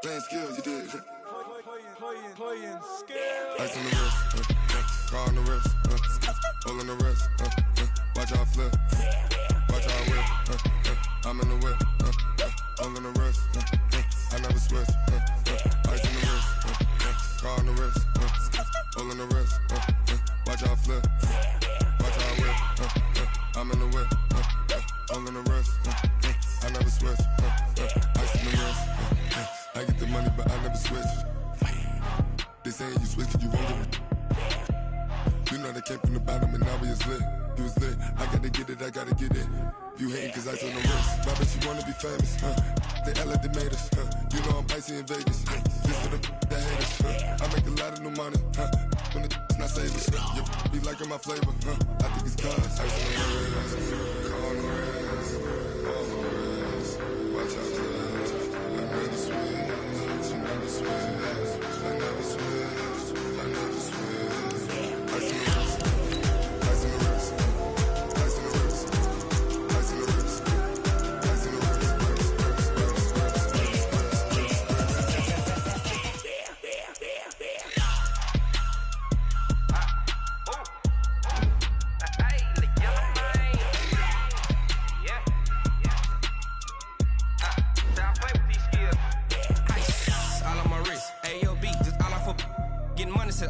Playing skills, you did. Playing skills. Ice on the wrist, car on the wrist, hole in the wrist, watch how I flip, watch how I whip, I'm in the whip, hole in the wrist, I never switch, ice on the wrist, car on the wrist, hole in the wrist, watch how I flip, watch how I whip, I'm in the whip, hole in the wrist, I never switch, ice on the wrist, I get the money but I never switch. They saying you switch 'cause you won't get it. You know they came from the bottom and now we is lit. You was lit, I gotta get it, I gotta get it. You hating 'cause ice on the wrist. My bitch, you wanna be famous, They Ella they made us, You know I'm icy in Vegas, This for the that haters, I make a lot of new money, When the not savers, You be liking my flavor, I think it's cause ice on the wrist, car on the wrist, all the wrist. Watch out, flex, I never switch, you never switch. I never switch, I never switch. Ice in the wrist, ice in the wrist, ice in the wrist, ice in the wrist, ice in the wrist,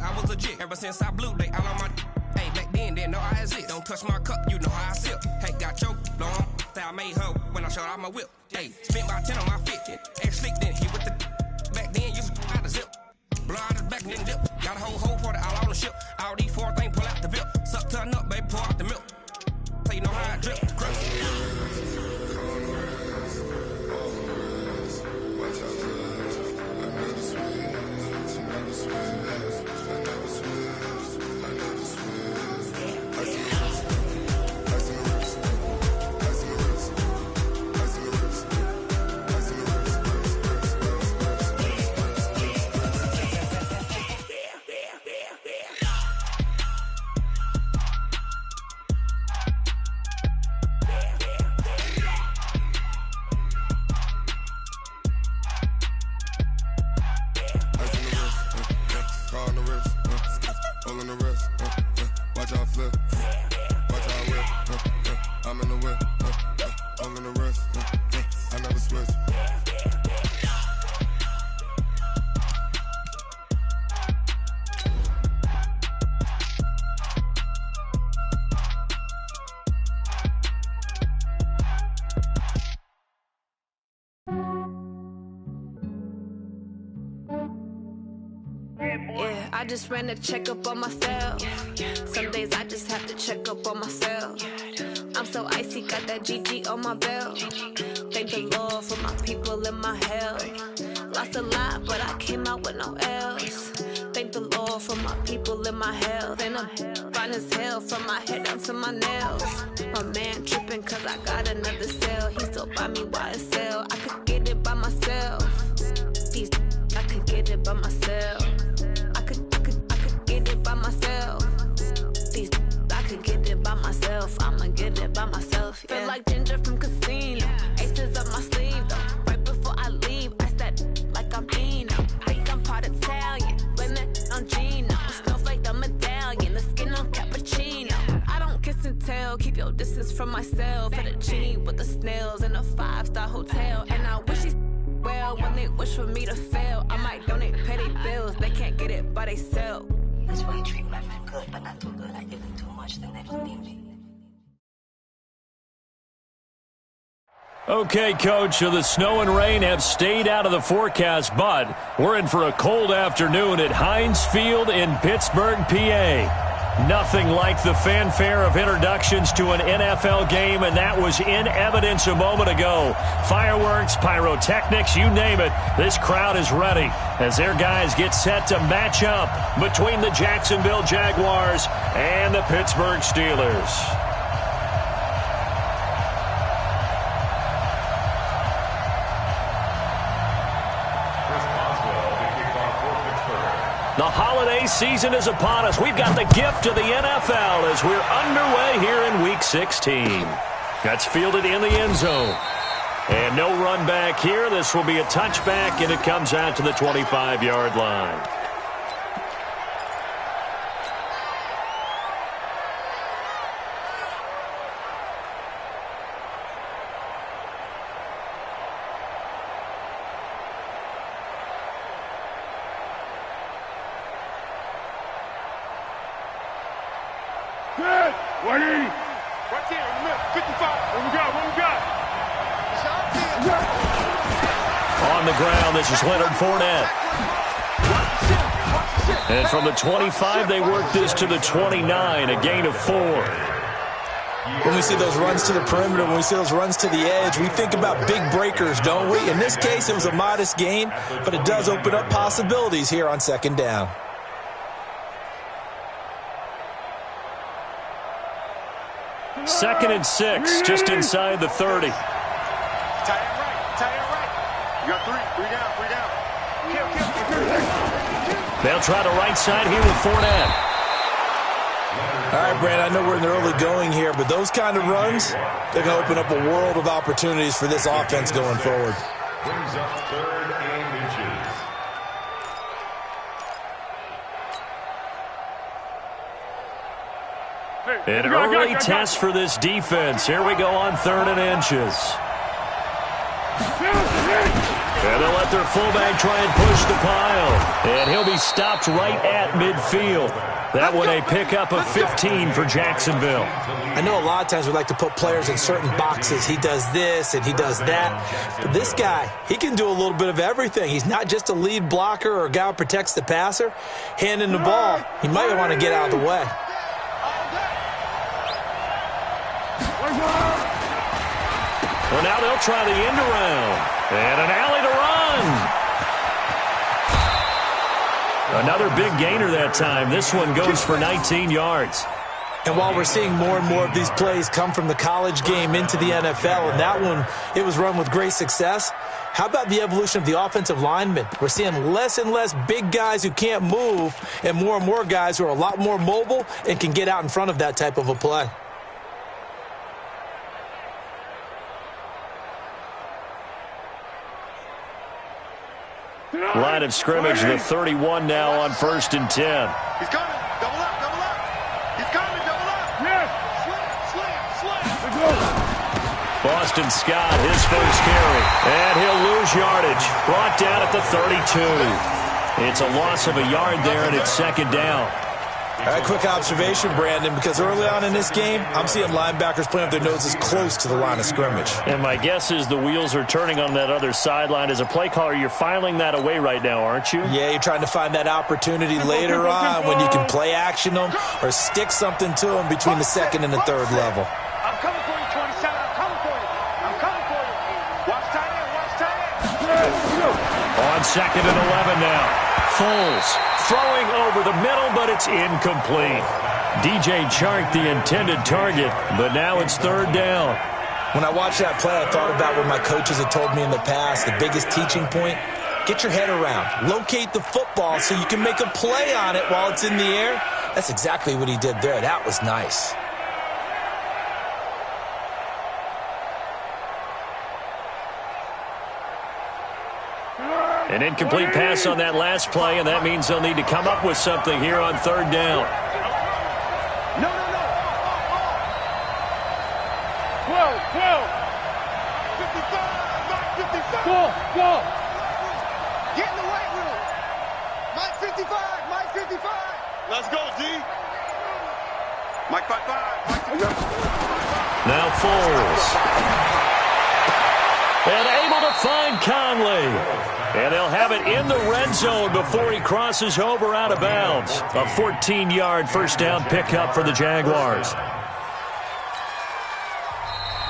I was legit ever since I blew they all on my hey back then didn't know I exist. Don't touch my cup, you know how I sip. Hey, got choked, long that I made her when I showed out my whip. Hey, spent about 10 on my fit. Ex slick then hit with the back then used to out the zip. Blow out his back and then dip. Got a whole party all on the ship. All these four things pull out the VIP. Suck turn up, baby, pour out the milk. So you know how I drip. Crush. watch out, flex. I never switch, you never switch. I never switch, I never switch. Ice in the wrist, ice in the wrist, ice in the wrist, ice in the wrist, ice in the wrist, car on the wrist, hole in the wrist, watch how I flip, watch how I whip, I'm in the whip, hole in the wrist, I never switch. Yeah, I just ran a checkup on myself. Some days I just have to check up on myself. I'm so icy, got that GG on my belt. Thank the Lord for my people in my hell. Lost a lot, but I came out with no L's. Thank the Lord for my people in my health. And I'm fine as hell from my head down to my nails. My man tripping 'cause I got another cell. He still buy me YSL. I could get it by myself. These I could get it by myself. I could get it by myself. These I could get it by myself. I'ma get it by myself. Yeah. Feel like Ginger from Casino. Aces up my sleeve though. Right before I leave, I said like I'm Eno. Think I'm part Italian. Blame that on Gino. Snowflake the medallion. The skin on cappuccino. I don't kiss and tell. Keep your distance from myself. Fettuccine with the snails in a 5-star hotel. And I wish he's well when they wish for me to fail. I might donate petty bills. They can't get it by themselves. That's why you treat my men good, but not too good. I give them too much, then they don't need me. Okay, Coach, so the snow and rain have stayed out of the forecast, but we're in for a cold afternoon at Heinz Field in Pittsburgh, PA. Nothing like the fanfare of introductions to an NFL game, and that was in evidence a moment ago. Fireworks, pyrotechnics, you name it. This crowd is ready as their guys get set to match up between the Jacksonville Jaguars and the Pittsburgh Steelers. The holiday season is upon us. We've got the gift of the NFL as we're underway here in Week 16. That's fielded in the end zone. And no run back here. This will be a touchback, and it comes out to the 25-yard line. Good. 180. Right there in the middle. 55. What we got? What we got? On the ground, this is Leonard Fournette. And from the 25, they work this to the 29, a gain of 4. When we see those runs to the perimeter, when we see those runs to the edge, we think about big breakers, don't we? In this case, it was a modest gain, but it does open up possibilities here on second down. Second and 6, just inside the 30. Tie it right. Tie it right. You got 3. 3 down. 3 down. Kill. They'll try the right side here with Fournette. All right, Brandon, I know we're in the early going here, but those kind of runs, they're going to open up a world of opportunities for this offense going forward. Brings up 3rd and inches. An early test for this defense. Here we go on 3rd and inches. And they'll let their fullback try and push the pile. And he'll be stopped right at midfield. That one a pickup of 15 for Jacksonville. I know a lot of times we like to put players in certain boxes. He does this and he does that. But this guy, he can do a little bit of everything. He's not just a lead blocker or a guy who protects the passer. Handing the ball, he might want to get out of the way. Well, now they'll try the end around. And an alley to run. Another big gainer that time. This one goes for 19 yards. And while we're seeing more and more of these plays come from the college game into the NFL, and that one, it was run with great success, how about the evolution of the offensive linemen? We're seeing less and less big guys who can't move and more guys who are a lot more mobile and can get out in front of that type of a play. Line of scrimmage, the 31 now on 1st and 10. He's coming. Double up. Double up. He's coming. Double up. Yes. Slam. Boston Scott, his first carry. And he'll lose yardage. Brought down at the 32. It's a loss of a yard there, and it's 2nd down. All right, quick observation, Brandon, because early on in this game, I'm seeing linebackers playing with their noses close to the line of scrimmage. And my guess is the wheels are turning on that other sideline. As a play caller, you're filing that away right now, aren't you? Yeah, you're trying to find that opportunity later on when you can play action them or stick something to them between the 2nd and the 3rd level. I'm coming for you, 27. I'm coming for you. I'm coming for you. Watch tight end. Watch tight end. On 2nd and 11 now. Foles throwing over the middle, but it's incomplete. DJ Chark, the intended target, but now it's 3rd down. When I watched that play, I thought about what my coaches had told me in the past. The biggest teaching point, get your head around. Locate the football so you can make a play on it while it's in the air. That's exactly what he did there. That was nice. An incomplete pass on that last play, and that means they'll need to come up with something here on 3rd down. No. 12. 55. Go. Get in the weight room. Mike 55. Mike 55. Let's go, D. Mike 55. Now Foles. And able to find Conley. And they'll have it in the red zone before he crosses over out of bounds. A 14-yard first down pickup for the Jaguars.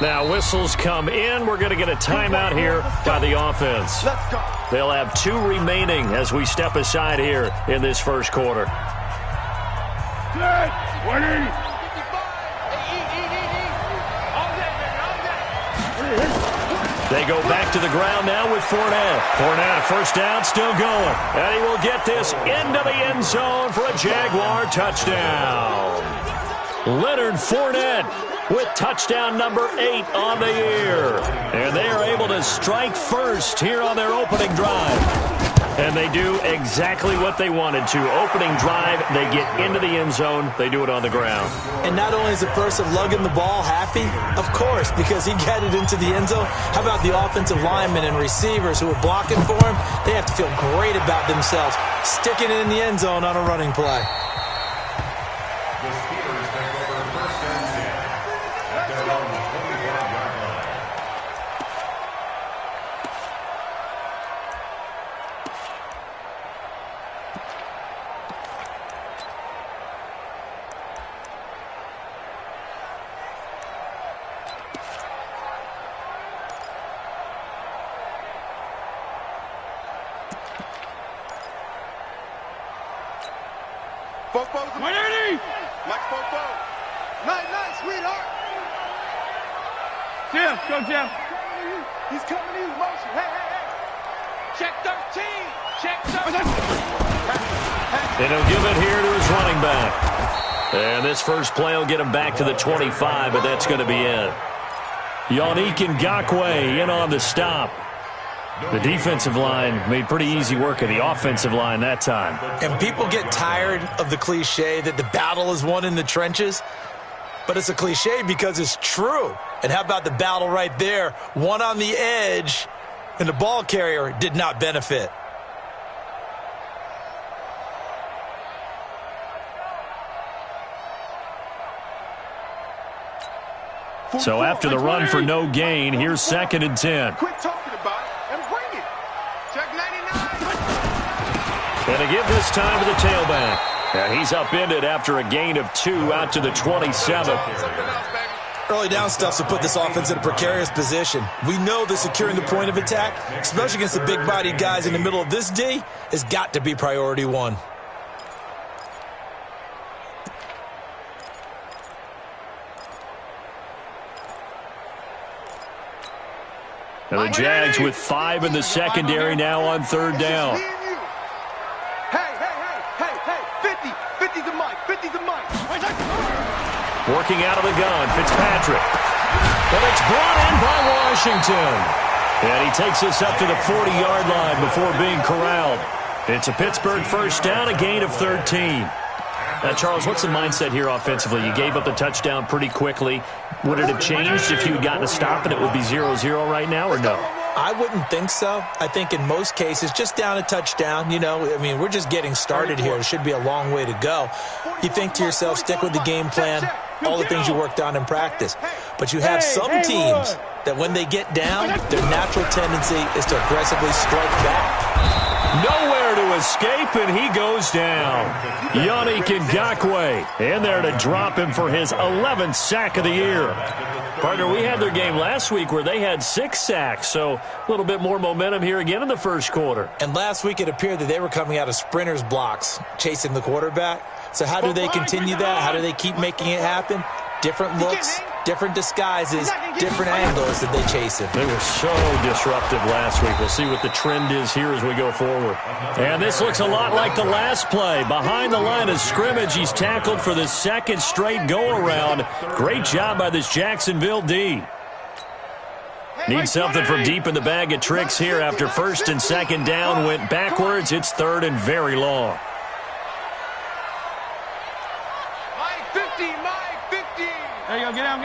Now whistles come in. We're going to get a timeout here by the offense. Let's go. They'll have 2 remaining as we step aside here in this first quarter. Good. 180. They go back to the ground now with Fournette. Fournette, first down, still going. And he will get this into the end zone for a Jaguar touchdown. Leonard Fournette with touchdown number 8 on the year. And they are able to strike first here on their opening drive. And they do exactly what they wanted to. Opening drive, they get into the end zone. They do it on the ground. And not only is the person lugging the ball happy, of course, because he got it into the end zone. How about the offensive linemen and receivers who are blocking for him? They have to feel great about themselves, sticking it in the end zone on a running play. The Steelers take over first and 10 at their own 25-yard line. Fofo's winning! Mike Fofo. Nice, sweetheart. Jim, go Jim. He's coming in motion. Hey. Check 13. Check 13. And he'll give it here to his running back. And this first play will get him back to the 25, but that's going to be it. Yannick Ngakoue in on the stop. The defensive line made pretty easy work of the offensive line that time. And people get tired of the cliche that the battle is won in the trenches. But it's a cliche because it's true. And how about the battle right there? One on the edge, and the ball carrier did not benefit. So after the run for no gain, here's 2nd and 10. Quit talking about it and bring it. Check 99. And a give this time to the tailback. And he's upended after a gain of 2 out to the 27. Early down stuffs will put this offense in a precarious position. We know that securing the point of attack, especially against the big-bodied guys in the middle of this D, has got to be priority 1. And the Jags with 5 in the secondary now on 3rd down. Hey, 50's a mic, 50's a mic. Working out of the gun, Fitzpatrick. And it's brought in by Washington. And he takes us up to the 40-yard line before being corralled. It's a Pittsburgh first down, a gain of 13. Now, Charles, what's the mindset here offensively? You gave up the touchdown pretty quickly. Would it have changed if you had gotten a stop and it would be 0-0 right now, or no? I wouldn't think so. I think in most cases, just down a touchdown, we're just getting started here. It should be a long way to go. You think to yourself, stick with the game plan, all the things you worked on in practice. But you have some teams that when they get down, their natural tendency is to aggressively strike back. Nowhere to escape, and he goes down. Yannick Ngakoue in there to drop him for his 11th sack of the year. Partner, we had their game last week where they had 6 sacks, so a little bit more momentum here again in the first quarter. And last week it appeared that they were coming out of sprinters blocks, chasing the quarterback. So how do they continue that? How do they keep making it happen? Different looks, different disguises, different angles that they chase him. They were so disruptive last week. We'll see what the trend is here as we go forward. And this looks a lot like the last play. Behind the line of scrimmage, he's tackled for the 2nd straight go-around. Great job by this Jacksonville D. Need something from deep in the bag of tricks here after 1st and 2nd down. Went backwards. It's 3rd and very long. There you go. Get down.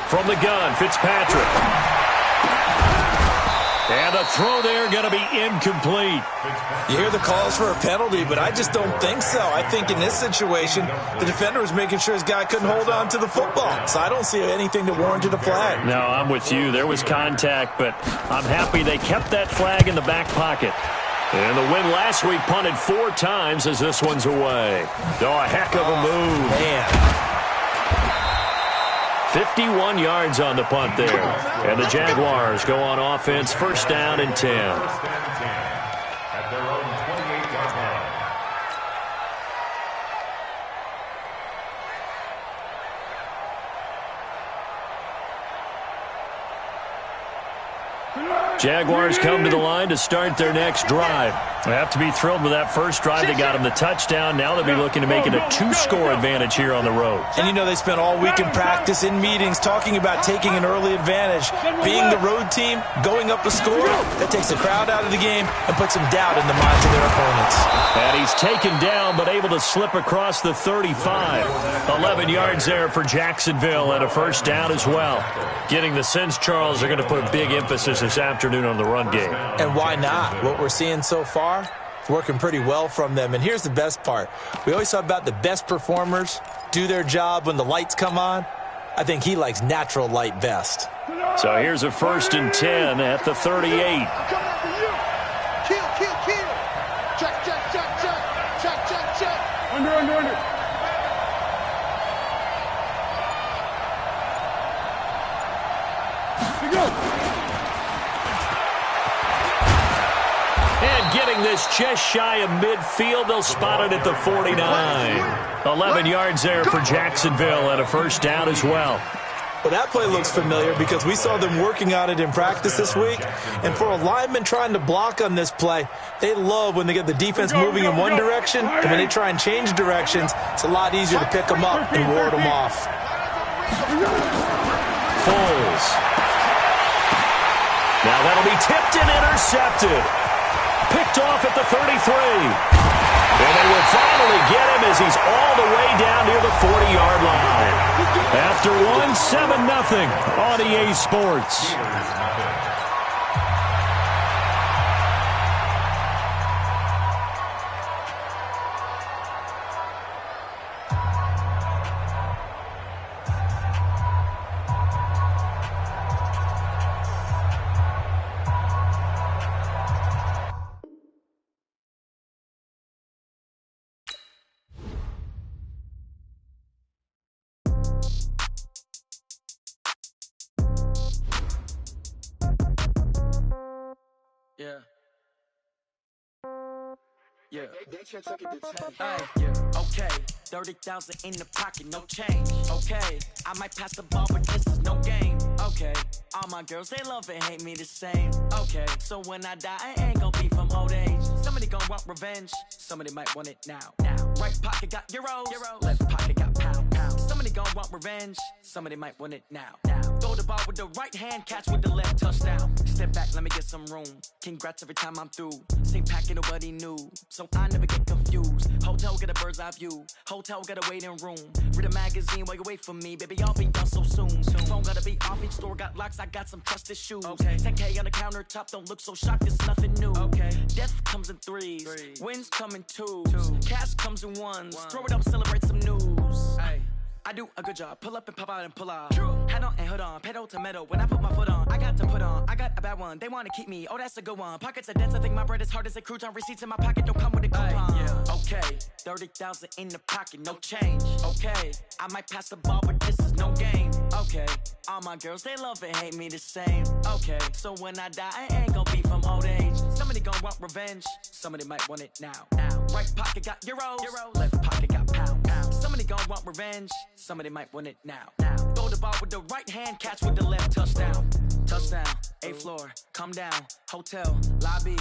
From the gun, Fitzpatrick. And the throw there going to be incomplete. You hear the calls for a penalty, but I just don't think so. I think in this situation, the defender was making sure his guy couldn't hold on to the football. So I don't see anything that warranted a flag. No, I'm with you. There was contact, but I'm happy they kept that flag in the back pocket. And the win last week punted 4 times as this one's away. Oh, a heck of a move. Man. 51 yards on the punt there. And the Jaguars go on offense, 1st down and 10. At their own 28-yard line. Jaguars come to the line to start their next drive. They have to be thrilled with that first drive. They got him the touchdown. Now they'll be looking to make it a 2-score advantage here on the road. And you know they spent all week in practice, in meetings, talking about taking an early advantage. Being the road team, going up a score, that takes the crowd out of the game and puts some doubt in the minds of their opponents. And he's taken down but able to slip across the 35. 11 yards there for Jacksonville and a first down as well. Getting the sense, Charles, they're going to put a big emphasis this afternoon on the run game. And why not? What we're seeing so far, it's working pretty well from them. And here's the best part. We always talk about the best performers do their job when the lights come on. I think he likes natural light best. So here's a 1st and 10 at the 38. I'm coming after you. Kill, kill, kill. Check, check, check, check. Check, check, check. Under. Here we go. And getting this just shy of midfield, they'll spot it at the 49. 11 yards there for Jacksonville and a first down as well. Well, that play looks familiar because we saw them working on it in practice this week. And for a lineman trying to block on this play, they love when they get the defense moving in one direction. And when they try and change directions, it's a lot easier to pick them up and ward them off. Foles. Now that'll be tipped and intercepted. Picked off at the 33. And they will finally get him as he's all the way down near the 40-yard line. After 1-7-0 on EA Sports. Yeah. Okay. 30,000 in the pocket, no change. Okay. I might pass the ball, but this is no game. Okay. All my girls, they love and hate me the same. Okay. So when I die, I ain't gonna be from old age. Somebody gonna want revenge. Somebody might want it now. Right pocket got euros. Left pocket got pound. Somebody gonna want revenge. Somebody might want it now. Throw the ball with the right hand, catch with the left, touchdown. Step back, let me get some room. Congrats every time I'm through. Same packet, nobody knew. So I never get confused. Hotel get a bird's eye view. Hotel got a waiting room. Read a magazine while you wait for me. Baby, I'll be done so soon. Phone gotta be off, each store got locks. I got some trusted shoes. Okay. 10K on the countertop, don't look so shocked, it's nothing new. Okay. Death comes in threes. Wins come in twos. Cash comes in ones. Throw it up, celebrate some news. Ay. I do a good job. Pull up and pop out and pull off. Hat on and hood on. Pedal to metal. When I put my foot on, I got to put on. I got a bad one. They want to keep me. Oh, that's a good one. Pockets are dense. I think my bread is hard as a crouton. Receipts in my pocket don't come with a coupon. Okay. 30,000 in the pocket. No change. Okay. I might pass the ball, but this is no game. Okay. All my girls, they love and hate me the same. Okay. So when I die, I ain't gonna be from old age. Somebody gonna want revenge. Somebody might want it now. Right pocket got euros. Left pocket got pound. Somebody gon' want revenge. Somebody might want it now. Throw the ball with the right hand, catch with the left, touchdown. Touchdown, 8th floor, come down. Hotel, lobby.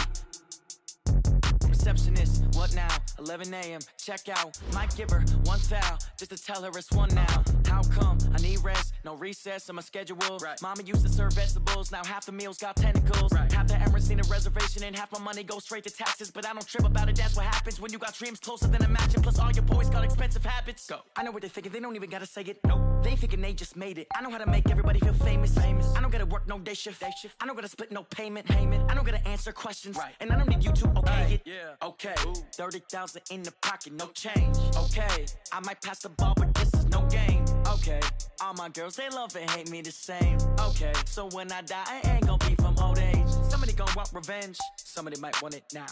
Receptionist, what now? 11 a.m., check out. Might give her one foul, just to tell her it's one now. How come? I need rest, no recess in my schedule. Mama used to serve vegetables, now half the meals got tentacles. Half the Emirates need a reservation and half my money goes straight to taxes. But I don't trip about it, that's what happens when you got dreams closer than a match. And plus all your boys got expensive habits. Go. I know what they're thinking, they don't even gotta say it. Nope. They thinking they just made it. I know how to make everybody feel famous. I don't gotta work no day shift. I don't gotta split no payment. I don't gotta answer questions. And I don't need you to okay it. Okay. 30,000 in the pocket, no change. Okay. I might pass the ball, but this is no game. Okay. All my girls, they love and hate me the same. Okay. So when I die, I ain't gonna be from old age. Somebody gonna want revenge. Somebody might want it now.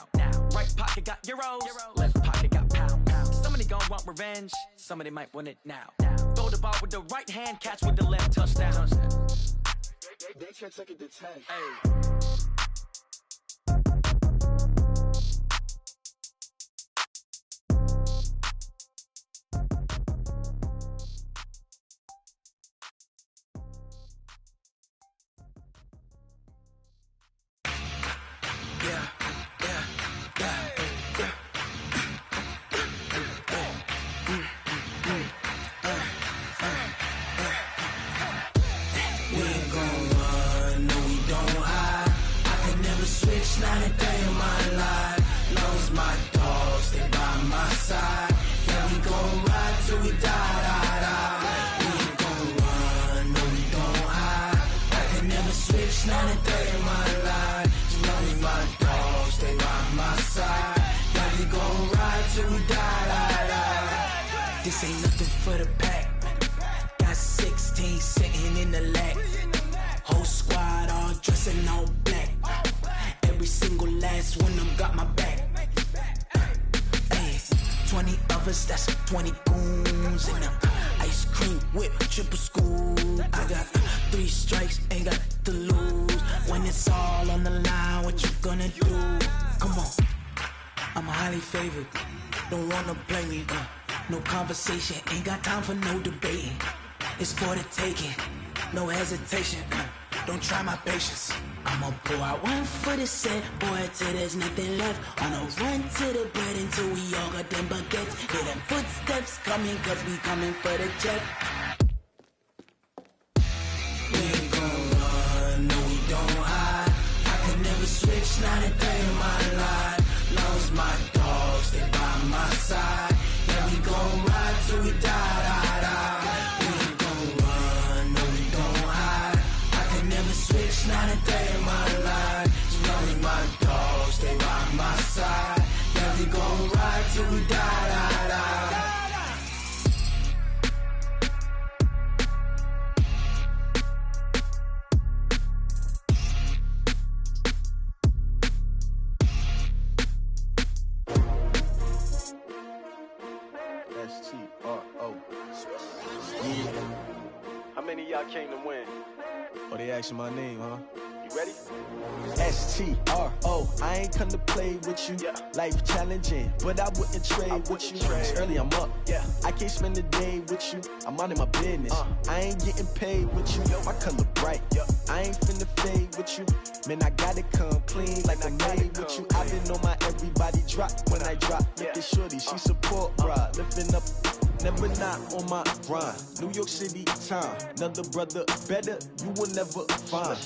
Right pocket got euros. Left pocket got pound. Somebody gonna want revenge. Somebody might want it now. Throw the ball with the right hand, catch with the left, touchdown. They can't take it to 10. Hey. This ain't nothing for the pack. Got 16 sitting in the lag. Whole squad all dressing all black. Every single last one of them got my back. Hey, 20 of us, that's 20 goons in the ice cream whip, triple scoop. I got 3 strikes, ain't got to lose. When it's all on the line, what you gonna do? Come on, I'm highly favored. Don't wanna play me, no conversation, ain't got time for no debating. It's for the taking, no hesitation. Don't try my patience. I'ma pour out one for the set, boy, till there's nothing left. On a run to the bread until we all got them baguettes. Hear them footsteps coming, cause we coming for the jet. We ain't gon' run, no we don't hide. I could never switch, not a day in my life. Long as my dogs stay by my side. Yeah, we gon' ride till we die, die, die. We ain't gon' run, no we don't hide. I could never switch, not a day in my life. As long as my dogs stay by my side. Yeah, we gon' ride till we die, die, die. S-T-R-O. Yeah. How many of y'all came to win? Oh, they asking my name, huh? You ready? S-T-R-O. I ain't come to play with you. Yeah. Life challenging, but I wouldn't trade with you. It's early, I'm up. Yeah. I can't spend the day with you. I'm minding my business. I ain't getting paid with you. My color bright. I ain't finna fade with you. Man, I gotta come clean like I'm made with you. I've been on my everybody drop when I drop. Look at shorty, she support, bruh. Lifting up, never not on my grind. New York City time, another brother better, you will never find.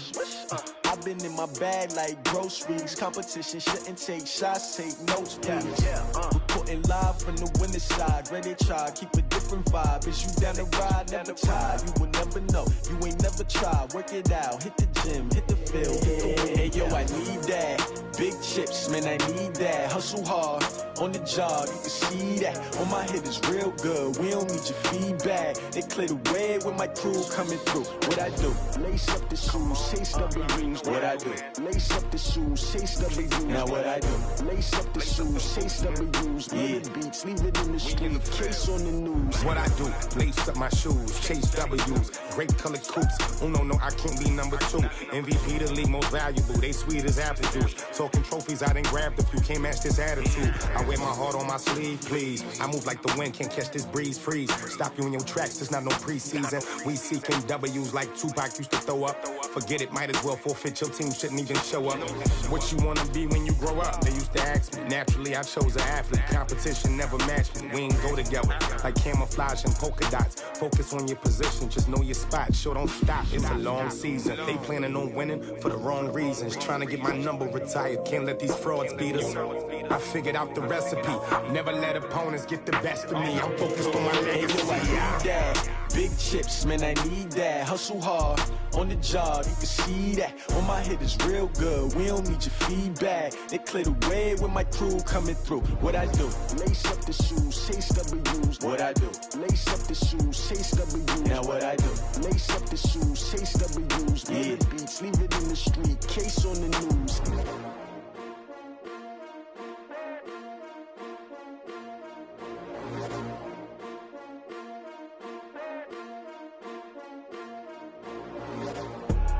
I've been in my bag like groceries. Competition shouldn't take shots, take notes, please. Reporting live from the winning side. Ready to try, keep a different vibe. Is you down the ride, never tired. You will never know, you ain't never tried. Work it out, hit the gym, hit the field, hit the wind. Hey yo, I need that. Big chips, man, I need that. Hustle hard, on the job, you can see that. On my head is real good, we don't need your feedback. They clear the way with my crew coming through. What I do? Lace up the shoes, chase W's. What I do? Lace up the shoes, chase W's. Now what I do? Lace up the shoes, chase W's. Yeah. Beats, leave it in the street, case on the news. What I do? Lace up my shoes, chase W's. Great colored coops. Oh no, I can't be number 2. MVP the league most valuable. They sweet as apple juice. Talking trophies, I done grabbed a few. Can't match this attitude. I wear my heart on my sleeve, please. I move like the wind, can't catch this breeze. Freeze. Stop you in your tracks. There's not no preseason. We seeking W's like Tupac used to throw up. Forget it, might as well forfeit. Your team shouldn't even show up. What you wanna be when you grow up? They used to ask me. Naturally, I chose an athlete. Competition never matched me. We ain't go together like camouflage and polka dots. Focus on your position, just know your spot. Sure, don't stop. It's a long season. They planning on winning for the wrong reasons. Trying to get my number retired. Can't let these frauds beat us. I figured out the recipe. Never let opponents get the best of me. I'm focused on my legacy. Big chips, man, I need that. Hustle hard, on the job, you can see that. On my head is real good, we don't need your feedback. They clear the way with my crew coming through. What I do? Lace up the shoes, chase W's. What I do? Lace up the shoes, chase W's. Now what I do? Lace up the shoes, chase W's. Yeah. Beats, leave it in the street, case on the news.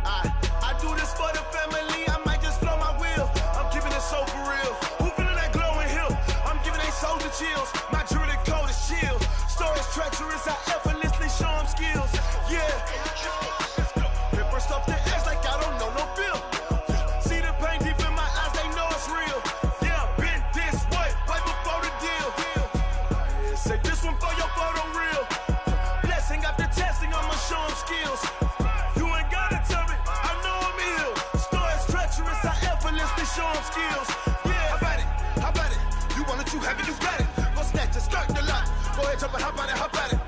I do this for the family, I might just blow my wheel. I'm keeping it so for real. Who feeling that glowing hill? I'm giving they soldier chills. My jewelry coat is chill. Stories treacherous, I effortlessly show them skills. Yeah. Pepper stuff the edge like I don't know no feel. See the pain deep in my eyes, they know it's real. Yeah, been this way, right before the deal. Say this one for your photo real. Blessing after testing, I'ma show them skills. You ain't gotta tell me, I know I'm ill. Stories treacherous, I effortlessly show them skills. Yeah, how about it? You want it, you have it, you got it. Go snatch it, start the lot. Go ahead, jump it, how about it?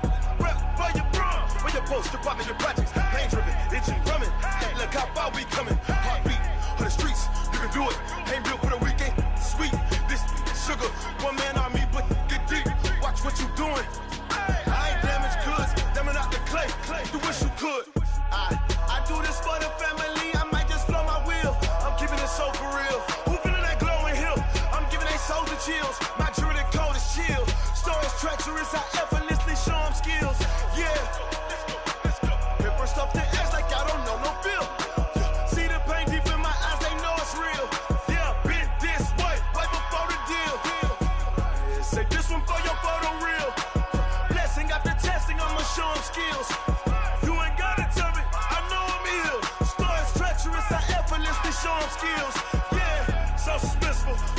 Rep for your bro, for your post, your pop, and your projects. Pain driven, itching, drumming. Look how far we coming. Heartbeat on the streets, you can do it. Ain't built for the weekend. Sweet, this sugar, one man army, but get deep. Watch what you doing.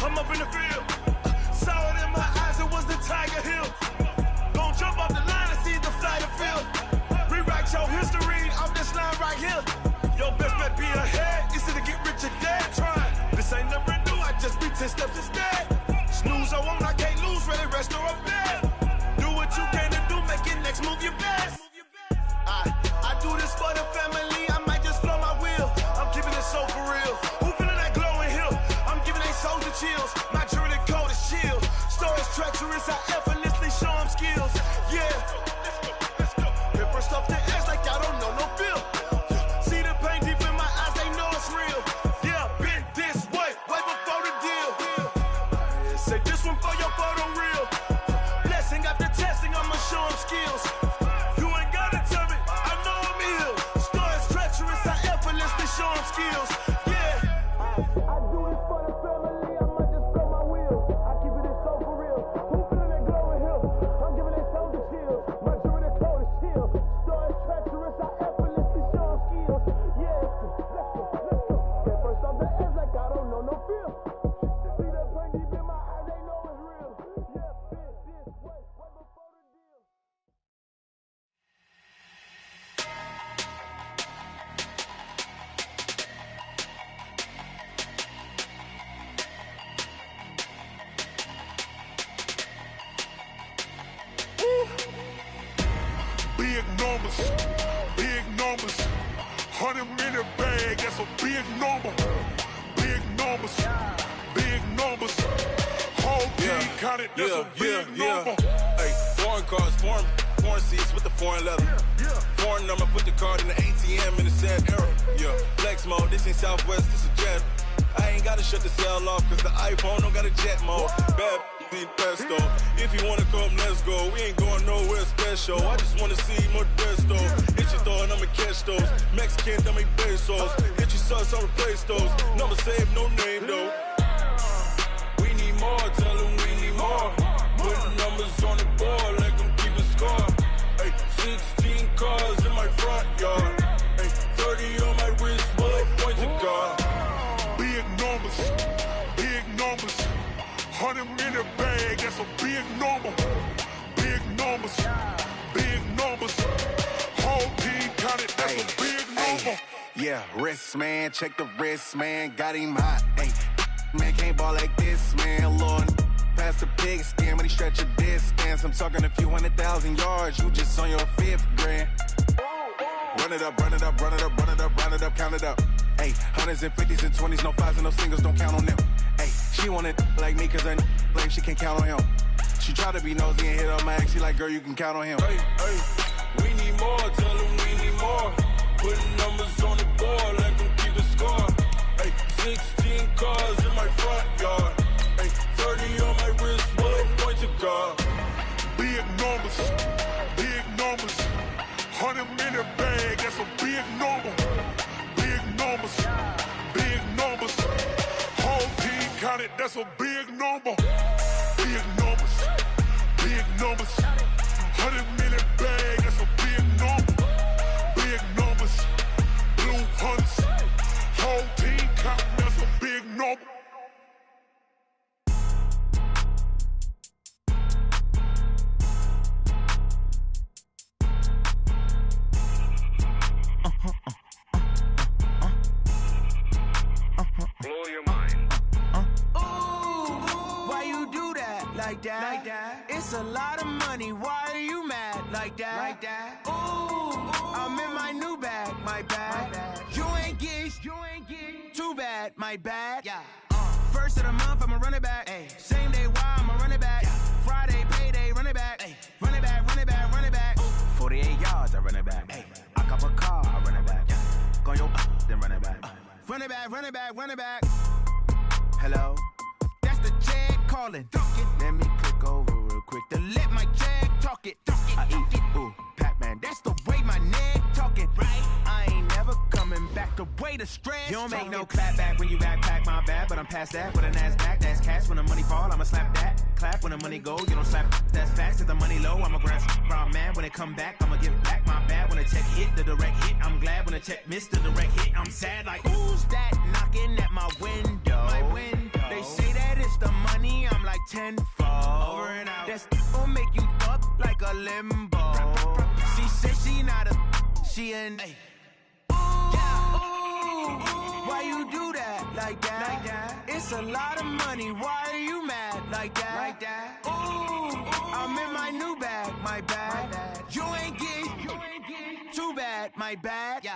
I'm up in the field. Saw it in my eyes, it was the Tiger Hill. Gon' jump off the line and see the fly the field. Rewrite your history off this line right here. Your best bet be ahead, easy to get rich or dead trying. This ain't never new, I just be 10 steps instead. Snooze I won't, I can't lose, ready, rest or up there. Do what you can to do, make your next move your best. I do this for the family, I might just blow my wheel. I'm keeping it so for real. Who feeling that glowing hill? I'm giving they soldier chills. My jewelry code is chill. Stories treacherous, I effortlessly show them skills. Yeah. Hit first off the edge like I don't know no feel. See the pain deep in my eyes, they know it's real. Yeah, been this way before the deal. Say this one for your photo reel. Blessing after testing, I'ma show them skills. You ain't gotta tell me, I know I'm ill. Stories treacherous, I effortlessly show them skills. Yeah. I do this for the family, I might just blow my wheel. I keep it so for real. Who feeling that glowing hill? I'm giving it soldier chills. My jewelry code is chill. Stories treacherous, I effortlessly show them skills. Yeah. Let's go. Get first off the edge like I don't know no feel. See the pain deep in my eyes, they know it's real. Yeah, been this way before the deal. Big numbers, big numbers. 100-minute bag, that's a big number. Big numbers, big numbers. Whole team counted, that's a big number. Hey, foreign cars, foreign seats with the foreign leather. Foreign number, put the card in the ATM in the sad era. Yeah, flex mode, this ain't Southwest, this a jet. I ain't gotta shut the cell off, cause the iPhone don't got a jet mode. Bad need pesto. If you wanna come, let's go. We ain't going nowhere special. I just wanna see Modesto. Hit your throw and I'ma catch those. Mexican, I make pesos. Hit your sauce, I'll replace those. Number save, no name though. We need more, tell them we need more. Putting numbers on the board, let them keep a score. Hey, 16 cars in my front yard. Hey, 30 on my wrist, bullet points of God. Big numbers, big numbers. 100-minute bag, that's a big number. Big numbers, big numbers. Whole team counted, that's a big number. Yeah, wrist man, check the wrist man, got him hot. Ay, man can't ball like this, man. Lord, past the pig skin when he stretch a distance. I'm talking a few 100,000 yards, you just on your 5th grand. Run it up, run it up, run it up, run it up, run it up, count it up. Ay, 100s and 50s and 20s, no 5s and no singles, don't count on them. Ay, she want it like me cause her lame, she can't count on him. She try to be nosy and hit on my ex, she like, girl, you can count on him. Hey, we need more, tell them we need more. Putting numbers on the board, let them keep the score. Hey, 16 cars in my front yard. Hey, 30 on my wrist, bullet points of God. Big numbers, big numbers. 100-minute bag, that's a big number. Big numbers, big numbers. Whole team counted, that's a big number. Big numbers, big numbers. 100-minute bag, that's a big number. Big numbers, blue hunts. Whole team counting, that's a big number. Blow your mind. Why you do that like that? Like that? It's a lot of money. Why are you mad like that? Like that? Ooh, I'm in my new bag, my bad. You ain't get too bad, my bad. Yeah. First of the month, I'ma run it back. Ay. Same day, why I'ma run it back. Yeah. Friday, payday, run it back. Ay. Run it back, run it back, run it back. 48 yards, I run it back. Ay. I cop a car, I run it back. Yeah. Go your then run it back. Run it back, run it back, run it back. Hello? That's the check calling. Let me click over real quick to let my check talk it. I eat it, ooh, Pac-Man. That's the way my neck talking. Right? I ain't never coming back the way the stress. You don't make no clap back when you backpack, my bad. But I'm past that with a NASDAQ. That's cash when the money fall, I'ma slap that. Clap when the money go, you don't slap. That's facts. If the money low, I'ma grab brown man. When it come back, I'ma give back my bad. When the check hit, the direct hit. I'm glad when the check missed the direct hit. I'm sad like, who's that knocking at my window? My window. They say that it's it's the money, I'm like tenfold. Over and out. That gon' make you up like a limbo. She said she not a, she an. Ay. Why you do that like that? It's a lot of money. Why are you mad like that? Ooh, I'm in my new bag, my bad. You ain't get too bad, my bad.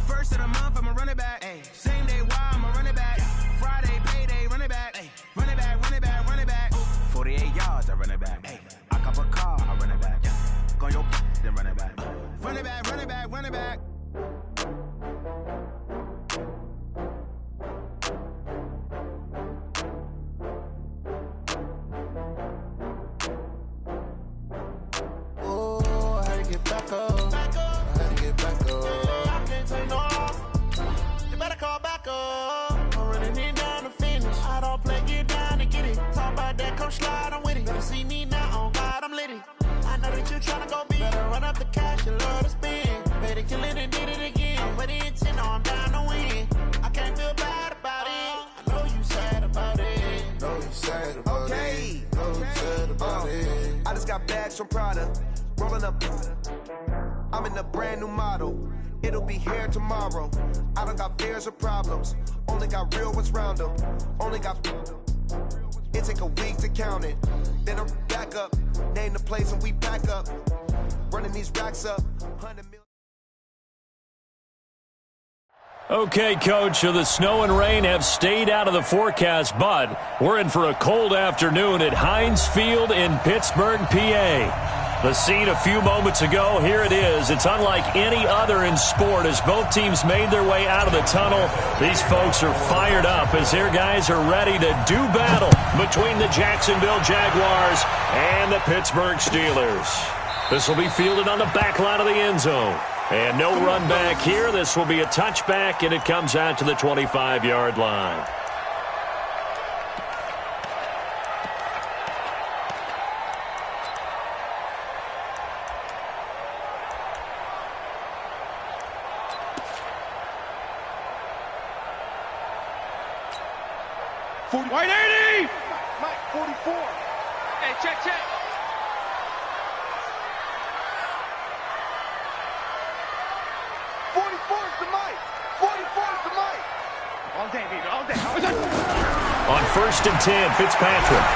First of the month, I'ma run it back. Ay. Same day, why I'ma run it back. Friday, payday, run it back. Ay. Run it back, run it back, run it back. 48 yards, I run it back. Ay. I cop a car, I run it back. Go on your then run it back. Run it back, run it back, run it back. Slide, I'm with it. Better see me now, on God, I'm lit it. I know that you're tryna go big. Better run up the cash, you love to spend. Better kill it and did it again. I'm with the intent, no, I'm down to win. I can't feel bad about it. I know you sad about it. Know you sad about it. Know you sad about it. I just got bags from Prada. Rolling up. I'm in a brand new model. It'll be here tomorrow. I don't got fears or problems. Only got real ones round them. Only got. It take a week to count it. Then I'm back up. Name the place and we back up. Running these racks up. 100 million. Okay, Coach, so the snow and rain have stayed out of the forecast, but we're in for a cold afternoon at Heinz Field in Pittsburgh, PA. The scene a few moments ago, here it is. It's unlike any other in sport as both teams made their way out of the tunnel. These folks are fired up as their guys are ready to do battle between the Jacksonville Jaguars and the Pittsburgh Steelers. This will be fielded on the back line of the end zone. And no run back here. This will be a touchback, and it comes out to the 25-yard line. White 80! Mike, 44. Hey, check. 44 is the mic. 44 is the mic. All day, baby, all day. On 1st and 10, Fitzpatrick.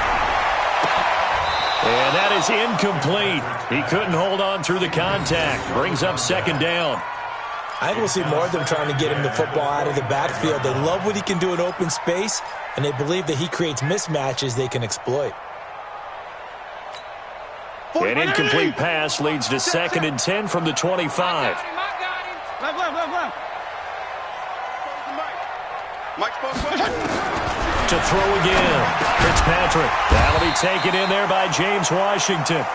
And that is incomplete. He couldn't hold on through the contact. Brings up 2nd down. I think we'll see more of them trying to get him the football out of the backfield. They love what he can do in open space, and they believe that he creates mismatches they can exploit. An incomplete pass leads to 2nd and 10 from the 25. Left. Mike's supposed To throw again. Fitzpatrick. That'll be taken in there by James Washington.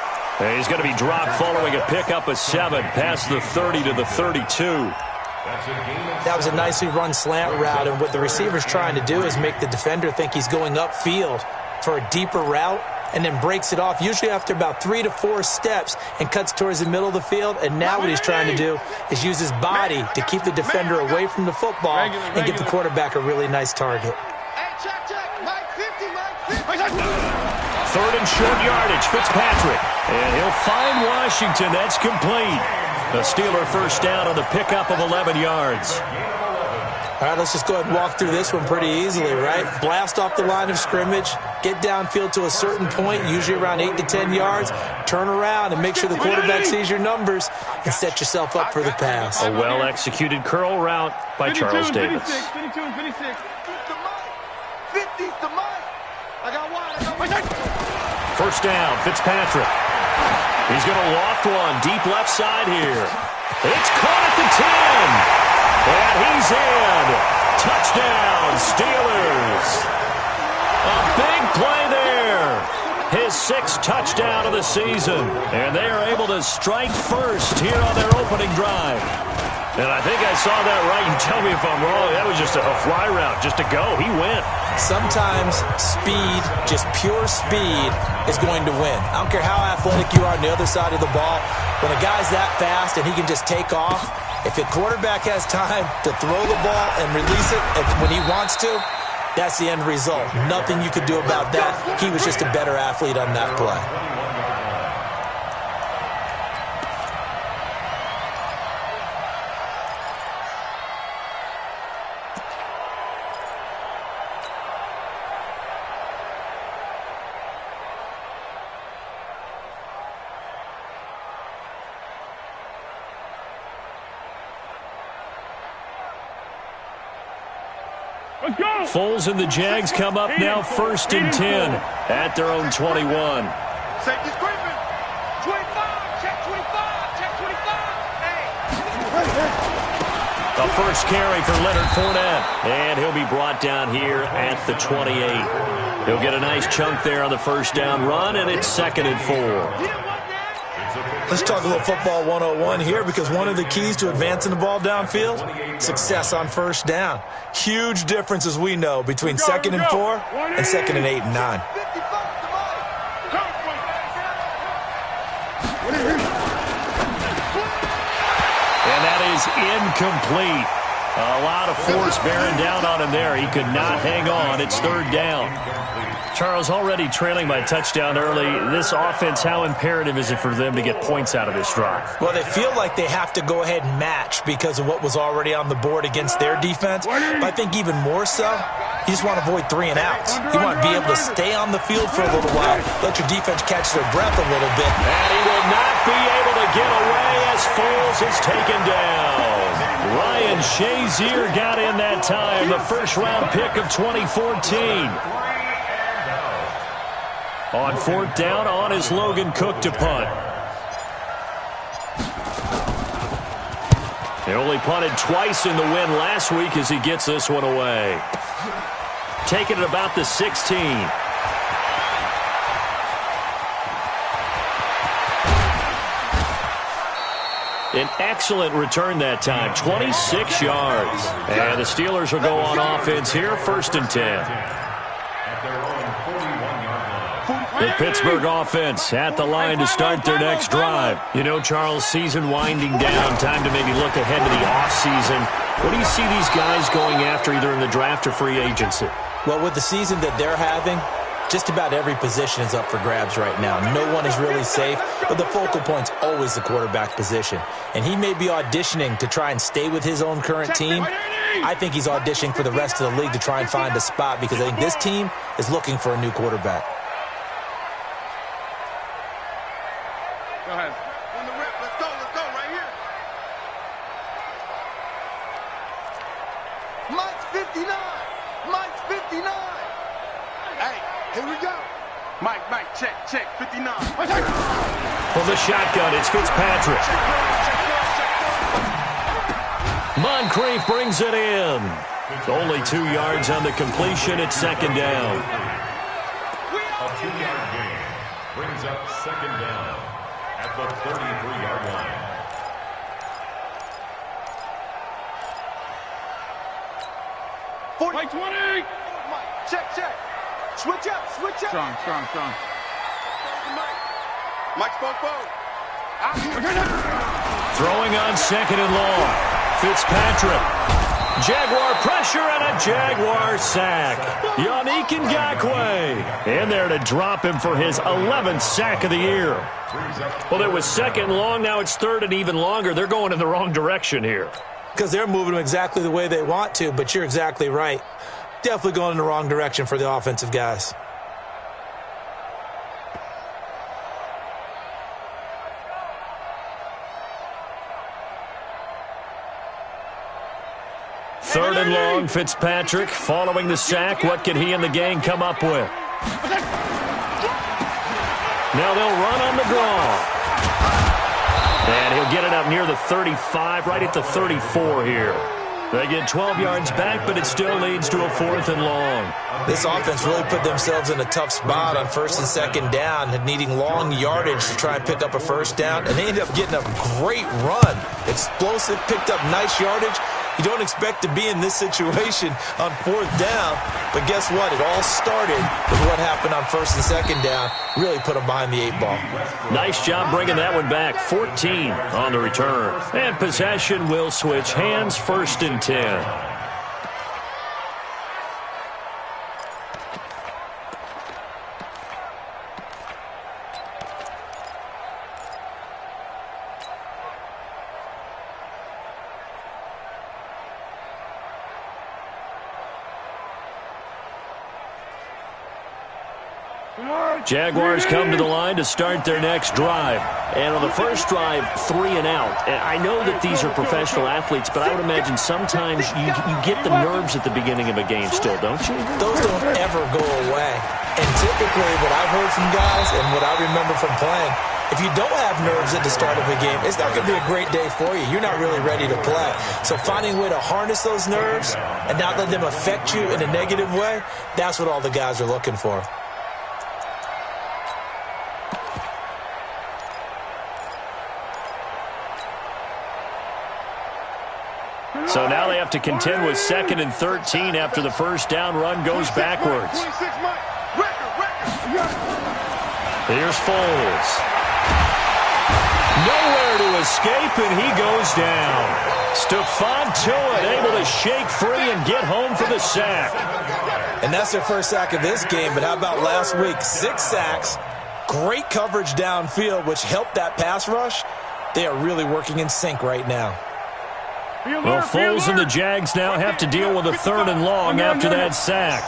And he's going to be dropped following a pickup of 7 past the 30 to the 32. That was a nicely run slant route, and what the receiver's trying to do is make the defender think he's going upfield for a deeper route and then breaks it off, usually after about 3 to 4 steps, and cuts towards the middle of the field. And now what he's trying to do is use his body to keep the defender away from the football and give the quarterback a really nice target. Hey, check. Mike 50, Mike 50. 3rd and short yardage, Fitzpatrick. And he'll find Washington. That's complete. The Steeler first down on the pickup of 11 yards. All right, let's just go ahead and walk through this one pretty easily, right? Blast off the line of scrimmage, get downfield to a certain point, usually around 8 to 10 yards, turn around and make sure the quarterback sees your numbers and set yourself up for the pass. A well-executed curl route by Charles Davis. 52 and 56. 50's the mic. I got one. 1st down, Fitzpatrick. He's going to loft one deep left side here. It's caught at the 10. And he's in. Touchdown, Steelers. A big play there. His 6th touchdown of the season. And they are able to strike first here on their opening drive. And I think I saw that right. You tell me if I'm wrong. That was just a fly route, just to go. He went. Sometimes speed, just pure speed, is going to win. I don't care how athletic you are on the other side of the ball. When a guy's that fast and he can just take off, if the quarterback has time to throw the ball and release it when he wants to, That's the end result. Nothing you could do about that. He was just a better athlete on that play. Foles and the Jags come up now 1st and 10 at their own 21. Safety's creeping. 25. Check 25. Check 25. A first carry for Leonard Fournette. And he'll be brought down here at the 28. He'll get a nice chunk there on the first down run, and it's 2nd and 4. Let's talk a little football 101 here, because one of the keys to advancing the ball downfield, success on first down. Huge difference, as we know, between 2nd and 4 and 2nd and 8 and 9. And that is incomplete. A lot of force bearing down on him there. He could not hang on. It's 3rd down. Charles, already trailing by touchdown early. This offense, how imperative is it for them to get points out of this drive? Well, they feel like they have to go ahead and match because of what was already on the board against their defense. But I think even more so, you just want to avoid 3 and outs. You want to be able to stay on the field for a little while, let your defense catch their breath a little bit. And he will not be able to get away as Foles is taken down. Ryan Shazier got in that time, the first-round pick of 2014. On 4th down, on is Logan Cook to punt. He only punted twice in the win last week as he gets this one away. Taking it about the 16. An excellent return that time, 26 yards. And the Steelers will go on offense here, 1st and 10. The Pittsburgh offense at the line to start their next drive. You know, Charles, season winding down, time to maybe look ahead to the offseason. What do you see these guys going after either in the draft or free agency? Well, with the season that they're having, just about every position is up for grabs right now. No one is really safe, but the focal point's always the quarterback position. And he may be auditioning to try and stay with his own current team. I think he's auditioning for the rest of the league to try and find a spot, because I think this team is looking for a new quarterback. Check, 59. For the shotgun, it's Fitzpatrick. Moncrief brings it in. Only 2 yards on the completion. It's 2nd down. A 2-yard gain brings up 2nd down at the 33-yard line. Mike 20. Check. Switch up. Strong. Mike's both. Throwing on 2nd and long. Fitzpatrick. Jaguar pressure and a Jaguar sack. Yannick Ngakoue in there to drop him for his 11th sack of the year. Well, it was 2nd long. Now it's 3rd and even longer. They're going in the wrong direction here. Because they're moving them exactly the way they want to, but you're exactly right. Definitely going in the wrong direction for the offensive guys. Third and long, Fitzpatrick following the sack. What can he and the gang come up with? Now they'll run on the draw. And he'll get it up near the 35, right at the 34 here. They get 12 yards back, but it still leads to a 4th and long. This offense really put themselves in a tough spot on 1st and 2nd down, needing long yardage to try and pick up a first down, and they ended up getting a great run. Explosive, picked up nice yardage. You don't expect to be in this situation on 4th down, but guess what? It all started with what happened on 1st and 2nd down. Really put them behind the 8 ball. Nice job bringing that one back. 14 on the return. And possession will switch hands, 1st and 10. Jaguars come to the line to start their next drive. And on the first drive, 3 and out. And I know that these are professional athletes, but I would imagine sometimes you get the nerves at the beginning of a game still, don't you? Those don't ever go away. And typically what I've heard from guys and what I remember from playing, if you don't have nerves at the start of a game, it's not going to be a great day for you. You're not really ready to play. So finding a way to harness those nerves and not let them affect you in a negative way, that's what all the guys are looking for. So now they have to contend with 2nd and 13 after the first down run goes backwards. Here's Foles. Nowhere to escape, and he goes down. Stephon Tuitt able to shake free and get home for the sack. And that's their first sack of this game, but how about last week? 6 sacks, great coverage downfield, which helped that pass rush. They are really working in sync right now. Well, Foles and the Jags now have to deal with a 3rd and long after that sack.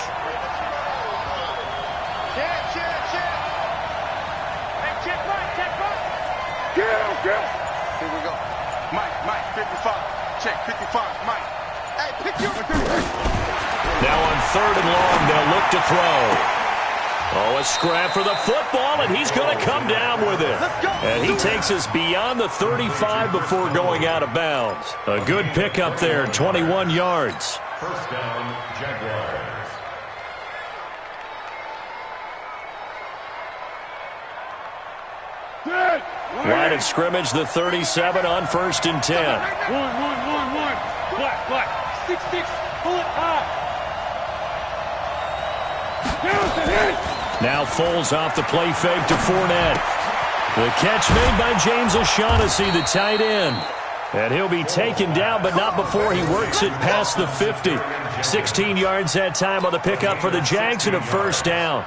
Here we go. Mike, 55. Check, 55, Mike. Hey, pick your... Now on 3rd and long, they'll look to throw. Oh, a scrap for the football, and he's going to come down with it. And he takes us beyond the 35 before going out of bounds. A good pickup there, 21 yards. First down, Jaguars. Line of scrimmage, the 37 on 1st and 10. One. Black. 6, pull it high. Now Foles off the play fake to Fournette. The catch made by James O'Shaughnessy, the tight end. And he'll be taken down, but not before he works it past the 50. 16 yards that time on the pickup for the Jags and a first down.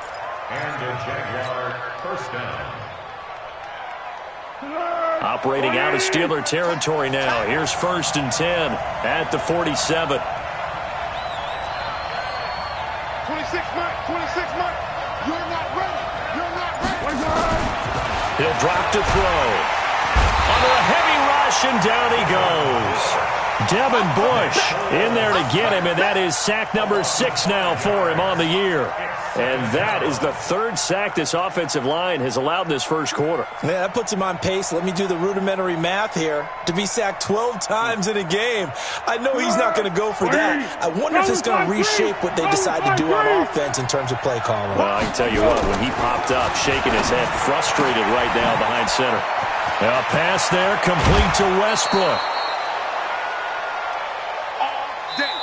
And a Jaguar first down. Operating out of Steeler territory now. Here's 1st and 10 at the 47. 26, Mike. You're not ready. He'll drop to throw. Under a heavy rush, and down he goes. Devin Bush in there to get him, and that is sack number 6 now for him on the year. And that is the 3rd sack this offensive line has allowed in this first quarter. Yeah, that puts him on pace. Let me do the rudimentary math here. To be sacked 12 times in a game. I know he's not going to go for that. I wonder if it's going to reshape what they decide to do on offense in terms of play calling. Well, I can tell you what, when he popped up, shaking his head, frustrated right now behind center. A pass there, complete to Westbrook.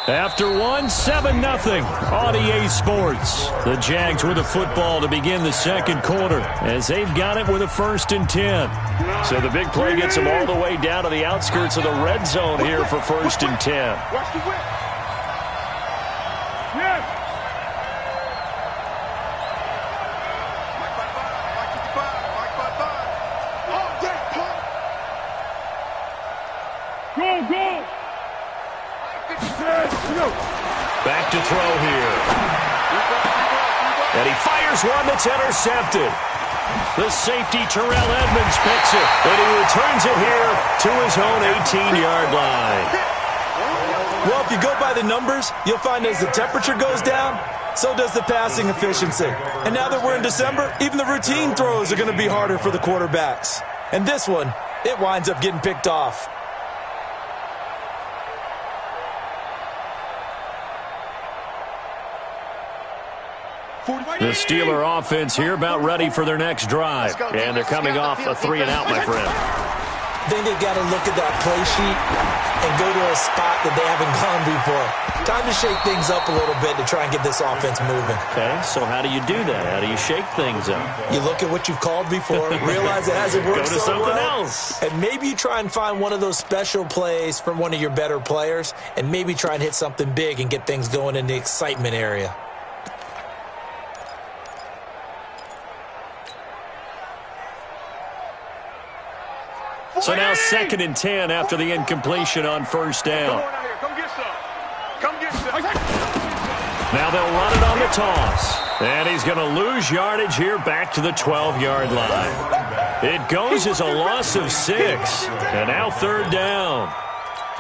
After 7-0 on EA Sports. The Jags with the football to begin the second quarter as they've got it with a 1st and 10. So the big play gets them all the way down to the outskirts of the red zone here for 1st and 10. Watch the whip. Yes. Go. Back to throw here. And he fires one that's intercepted. The safety, Terrell Edmonds, picks it. And he returns it here to his own 18-yard line. Well, if you go by the numbers, you'll find as the temperature goes down, so does the passing efficiency. And now that we're in December, even the routine throws are going to be harder for the quarterbacks. And this one, it winds up getting picked off. The Steeler offense here about ready for their next drive. And they're coming off a 3 and out, my friend. I think they've got to look at that play sheet and go to a spot that they haven't gone before. Time to shake things up a little bit to try and get this offense moving. Okay, so how do you do that? How do you shake things up? You look at what you've called before, realize it hasn't worked so so something well, else. and maybe you try and find one of those special plays from one of your better players, and maybe try and hit something big and get things going in the excitement area. So now 2nd and 10 after the incompletion on 1st down. Come get some. Now they'll run it on the toss. And he's going to lose yardage here back to the 12-yard line. It goes as a loss of 6. And now third down.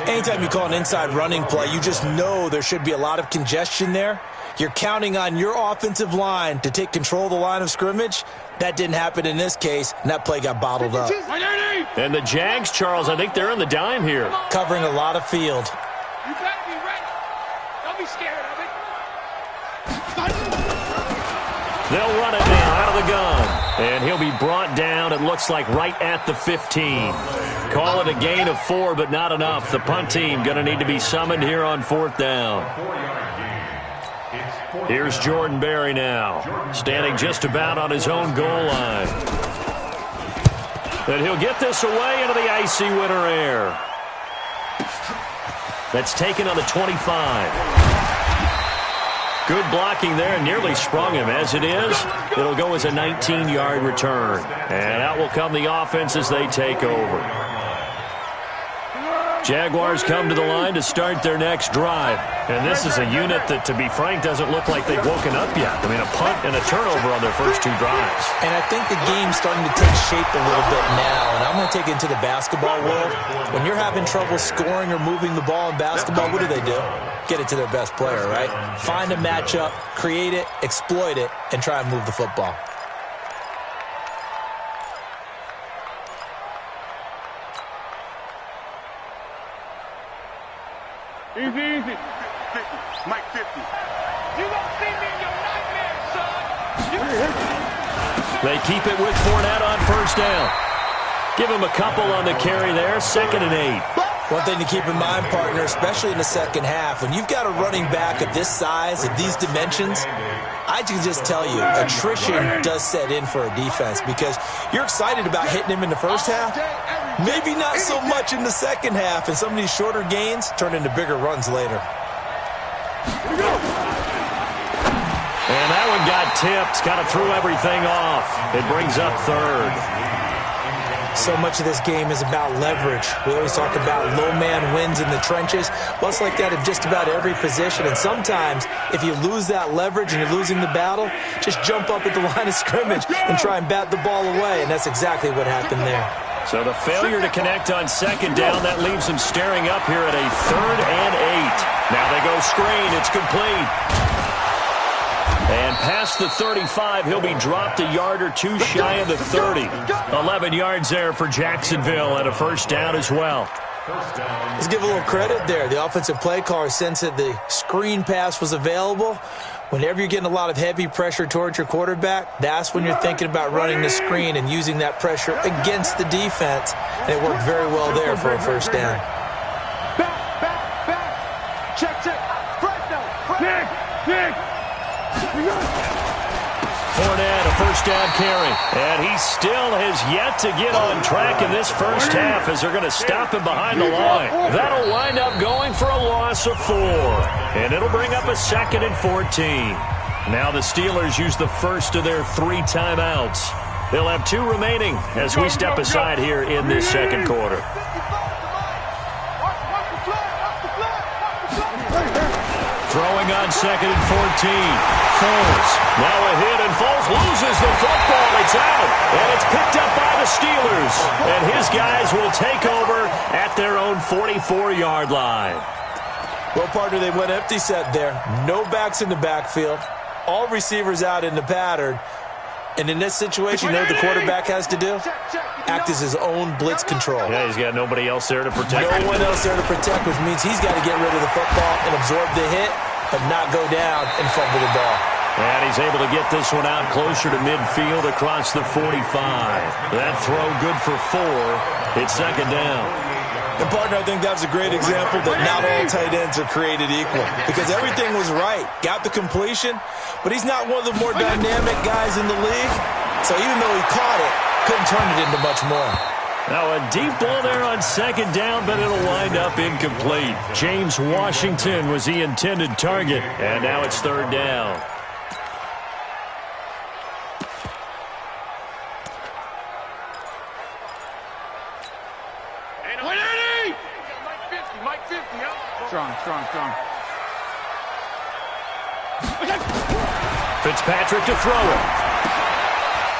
Anytime you call an inside running play, you just know there should be a lot of congestion there. You're counting on your offensive line to take control of the line of scrimmage. That didn't happen in this case, and that play got bottled up. And the Jags, Charles, I think they're on the dime here. Covering a lot of field. You better be ready. Don't be scared of it. They'll run it now out of the gun. And he'll be brought down, it looks like, right at the 15. Call it a gain of 4, but not enough. The punt team going to need to be summoned here on fourth down. Here's Jordan Berry now, standing just about on his own goal line. And he'll get this away into the icy winter air. That's taken on the 25. Good blocking there, nearly sprung him. As it is, it'll go as a 19-yard return. And out will come the offense as they take over. Jaguars come to the line to start their next drive. And this is a unit that, to be frank, doesn't look like they've woken up yet. I mean, a punt and a turnover on their first 2 drives. And I think the game's starting to take shape a little bit now. And I'm going to take it into the basketball world. When you're having trouble scoring or moving the ball in basketball, what do? Get it to their best player, right? Find a matchup, create it, exploit it, and try and move the football. Easy. 50. Mike 50. You won't see me in your nightmares, son. They keep it with Fournette on first down. Give him a couple on the carry there, 2nd and 8. One thing to keep in mind, partner, especially in the second half, when you've got a running back of this size, of these dimensions, I can just tell you, attrition does set in for a defense because you're excited about hitting him in the first half, maybe not so much in the second half, and some of these shorter gains turn into bigger runs later. And that one got tipped, kind of threw everything off. It brings up third. So much of this game is about leverage. We always talk about low man wins in the trenches. Well, it's like that in just about every position. And sometimes, if you lose that leverage and you're losing the battle, just jump up at the line of scrimmage and try and bat the ball away. And that's exactly what happened there. So the failure to connect on second down, that leaves them staring up here at a 3rd and 8. Now they go screen. It's complete. And past the 35, he'll be dropped a yard or 2 shy of the 30. 11 yards there for Jacksonville and a first down as well. Let's give a little credit there. The offensive play caller sensed that the screen pass was available. Whenever you're getting a lot of heavy pressure towards your quarterback, that's when you're thinking about running the screen and using that pressure against the defense. And it worked very well there for a first down. Back. Check. Nick. Fournette, a first down carry. And he still has yet to get on track in this first half as they're going to stop him behind the line. That'll wind up going for a loss of 4. And it'll bring up a 2nd and 14. Now the Steelers use the first of their 3 timeouts. They'll have 2 remaining as we step aside here in this second quarter. Throwing on 2nd and 14. Foles. Now a hit, and Foles loses the football. It's out, and it's picked up by the Steelers. And his guys will take over at their own 44-yard line. Well, partner, they went empty set there. No backs in the backfield. All receivers out in the pattern. And in this situation, you know what the quarterback has to do? Act as his own blitz control. Yeah, he's got nobody else there to protect. No one else there to protect, which means he's got to get rid of the football and absorb the hit, but not go down and fumble the ball. And he's able to get this one out closer to midfield across the 45. That throw good for 4. It's 2nd down. And, partner, I think that's a great example that not all tight ends are created equal because everything was right. Got the completion, but he's not one of the more dynamic guys in the league. So even though he caught it, couldn't turn it into much more. Now a deep ball there on 2nd down, but it'll wind up incomplete. James Washington was the intended target, and now it's 3rd down. Strong. Fitzpatrick to throw it.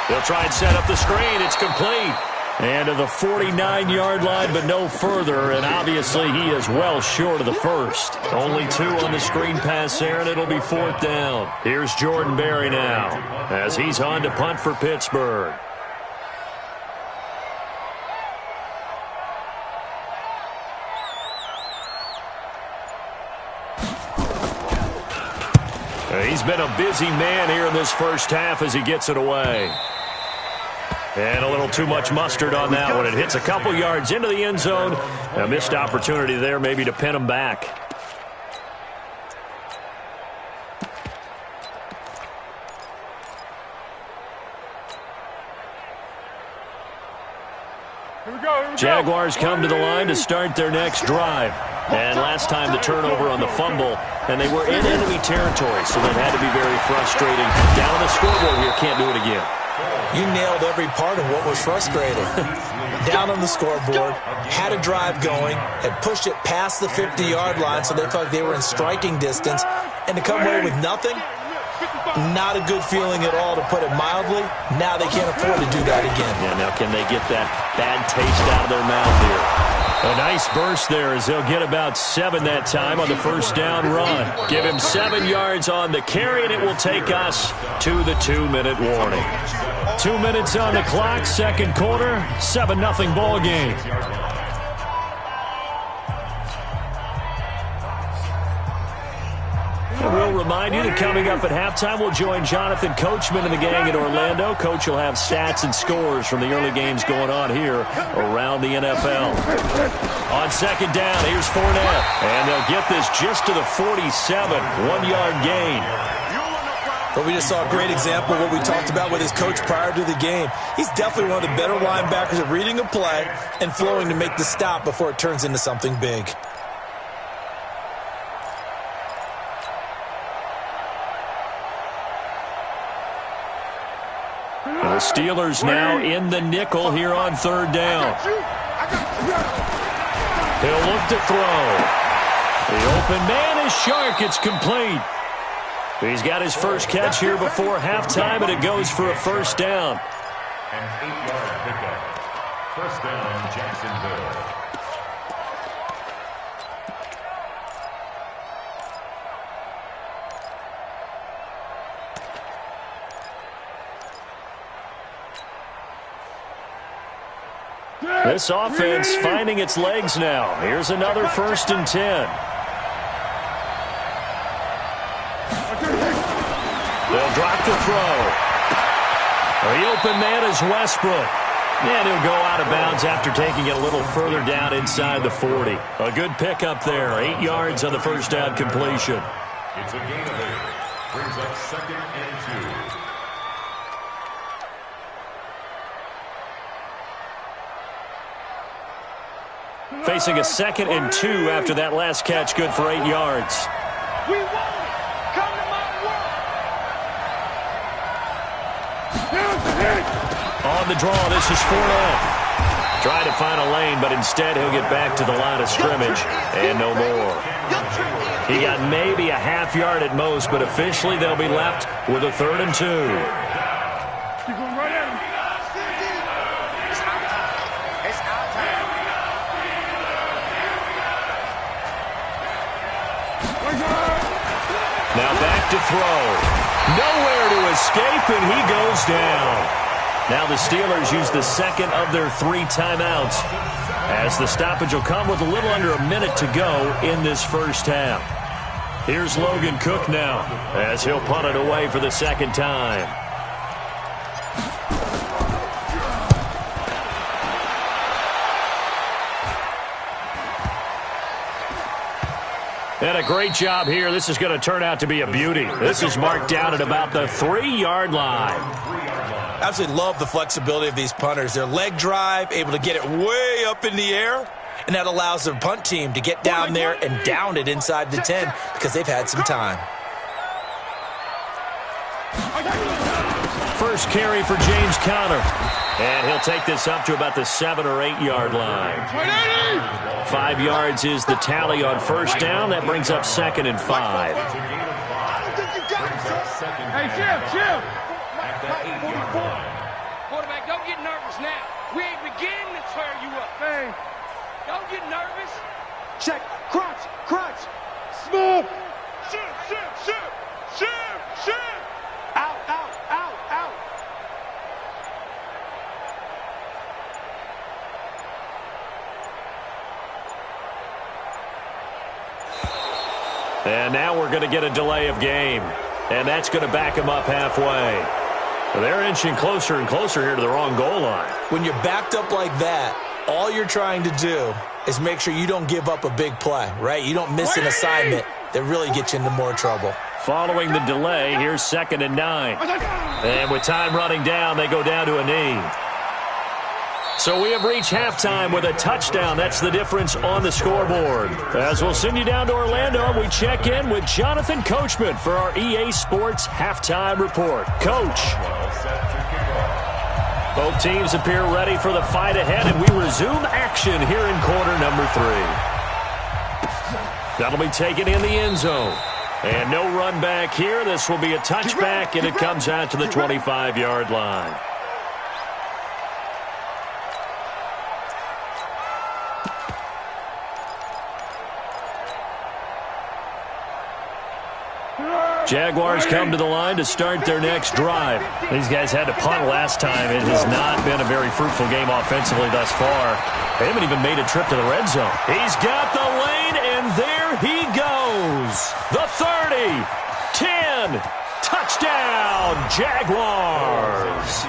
They'll try and set up the screen. It's complete. And to the 49-yard line, but no further. And obviously he is well short of the first. Only 2 on the screen pass there, and it'll be 4th down. Here's Jordan Berry now as he's on to punt for Pittsburgh. He's been a busy man here in this first half as he gets it away. And a little too much mustard on that one. It hits a couple yards into the end zone. A missed opportunity there maybe to pin him back. Jaguars come to the line to start their next drive. And last time the turnover on the fumble, and they were in enemy territory, so that had to be very frustrating. Down on the scoreboard here, can't do it again. You nailed every part of what was frustrating. Down on the scoreboard, had a drive going, had pushed it past the 50-yard line so they felt like they were in striking distance, and to come away with nothing, not a good feeling at all, to put it mildly. Now they can't afford to do that again. Yeah, now can they get that bad taste out of their mouth here? A nice burst there as they'll get about 7 that time on the first down run. Give him 7 yards on the carry, and it will take us to the 2-minute warning. 2 minutes on the clock, second quarter, 7-0 ball game. And we'll remind you that coming up at halftime, we'll join Jonathan Coachman and the gang in Orlando. Coach will have stats and scores from the early games going on here around the NFL. On second down, here's Fournette. And they'll get this just to the 47, 1-yard gain. But we just saw a great example of what we talked about with his coach prior to the game. He's definitely one of the better linebackers at reading a play and flowing to make the stop before it turns into something big. The Steelers now in the nickel here on third down. He'll look to throw. The open man is Shark. It's complete. He's got his first catch here before halftime, and it goes for a first down. An 8-yard pickup. First down, Jacksonville. This offense finding its legs now. Here's another 1st and 10. They'll drop the throw. The open man is Westbrook. And he'll go out of bounds after taking it a little further down inside the 40. A good pickup there. 8 yards on the first down completion. It's a gain of 8. Brings up 2nd and 2. Facing a 2nd and 2 after that last catch, good for 8 yards. We won it. Come to my work. On the draw, this is Fournette. Trying to find a lane, but instead he'll get back to the line of scrimmage and no more. He got maybe a half yard at most, but officially they'll be left with a 3rd and 2. Now back to throw. Nowhere to escape, and he goes down. Now the Steelers use the 2nd of their 3 timeouts, as the stoppage will come with a little under a minute to go in this first half. Here's Logan Cook now, as he'll punt it away for the 2nd time. And a great job here. This is going to turn out to be a beauty. This is marked down at about the 3-yard line. Absolutely love the flexibility of these punters. Their leg drive, able to get it way up in the air, and that allows the punt team to get down there and down it inside the 10 because they've had some time. First carry for James Conner. And he'll take this up to about the 7 or 8 yard line. 5 yards is the tally on first down. That brings up 2nd and 5. Hey, chill. Quarterback, don't get nervous now. We ain't beginning to tear you up, man. Don't get nervous. Check. Crunch. Smooth. Shoot. Out. And now we're going to get a delay of game. And that's going to back them up halfway. They're inching closer and closer here to the wrong goal line. When you're backed up like that, all you're trying to do is make sure you don't give up a big play, right? You don't miss an assignment that really gets you into more trouble. Following the delay, here's 2nd and 9. And with time running down, they go down to a knee. So we have reached halftime with a touchdown. That's the difference on the scoreboard. As we'll send you down to Orlando, we check in with Jonathan Coachman for our EA Sports Halftime Report. Coach. Both teams appear ready for the fight ahead, and we resume action here in quarter number 3. That'll be taken in the end zone. And no run back here. This will be a touchback, and it comes out to the 25-yard line. Jaguars come to the line to start their next drive. These guys had to punt last time. It has not been a very fruitful game offensively thus far. They haven't even made a trip to the red zone. He's got the lane, and there he goes. The 30, 10, touchdown, Jaguars.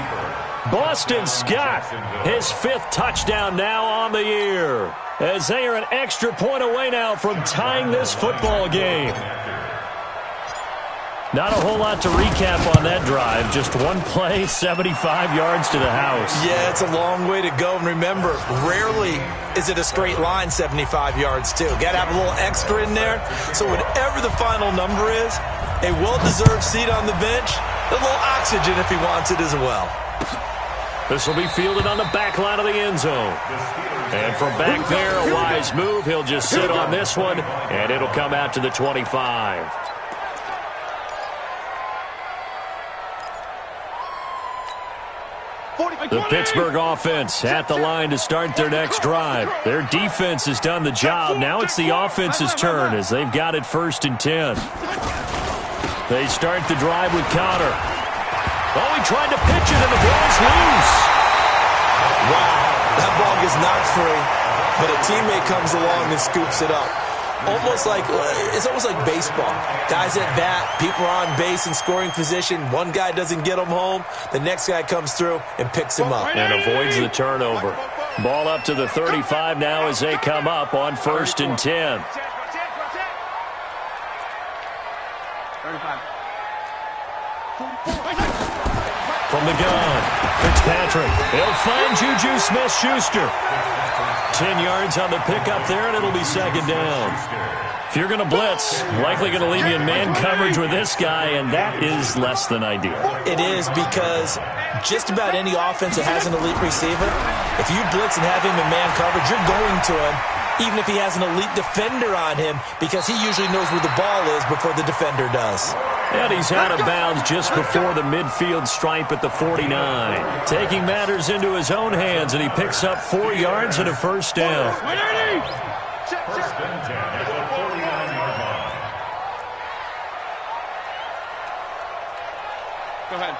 Boston Scott, his 5th touchdown now on the year, as they are an extra point away now from tying this football game. Not a whole lot to recap on that drive. Just one play, 75 yards to the house. Yeah, it's a long way to go. And remember, rarely is it a straight line 75 yards, too. Got to have a little extra in there. So whatever the final number is, a well-deserved seat on the bench, a little oxygen if he wants it as well. This will be fielded on the back line of the end zone. And from back there, a wise move. He'll just sit on this one, and it'll come out to the 25. The Pittsburgh offense at the line to start their next drive. Their defense has done the job. Now it's the offense's turn as they've got it 1st and 10. They start the drive with Connor. Oh, he tried to pitch it, and the ball's loose. Wow, that ball gets knocked free, but a teammate comes along and scoops it up. It's almost like baseball. Guys at bat, people are on base in scoring position. One guy doesn't get him home. The next guy comes through and picks him up. And avoids the turnover. Ball up to the 35 now as they come up on 1st and 10. From the gun, Fitzpatrick. He'll find Juju Smith-Schuster. 10 yards on the pickup there, and it'll be 2nd down. If you're going to blitz, likely going to leave you in man coverage with this guy, and that is less than ideal. It is, because just about any offense that has an elite receiver, if you blitz and have him in man coverage, you're going to him, even if he has an elite defender on him, because he usually knows where the ball is before the defender does. And he's out of bounds just before the midfield stripe at the 49. Taking matters into his own hands, and he picks up 4 yards and a 1st down. First and 10 at the 49-yard line. Go ahead.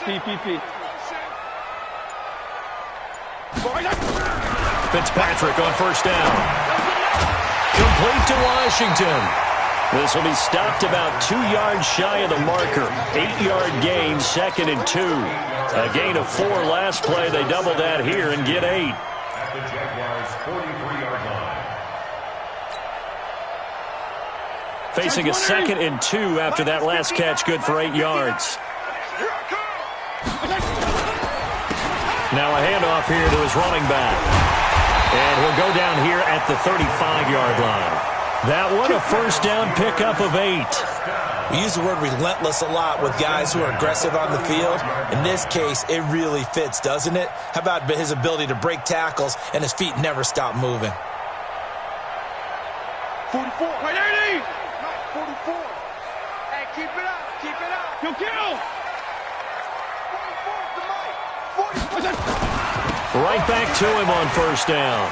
PPP. Fitzpatrick on 1st down. Complete to Washington. This will be stopped about 2 yards shy of the marker. 8-yard gain, 2nd and 2. A gain of 4 last play. They double that here and get 8. At the Jaguars' 43-yard line. Facing a 2nd and 2 after that last catch, good for 8 yards. Now a handoff here to his running back. And he'll go down here at the 35-yard line. That one, a 1st down pickup of 8. We use the word relentless a lot with guys who are aggressive on the field. In this case, it really fits, doesn't it? How about his ability to break tackles and his feet never stop moving? 44. Wait, 44. Hey, keep it up. Keep it up. You'll kill. Right back to him on first down.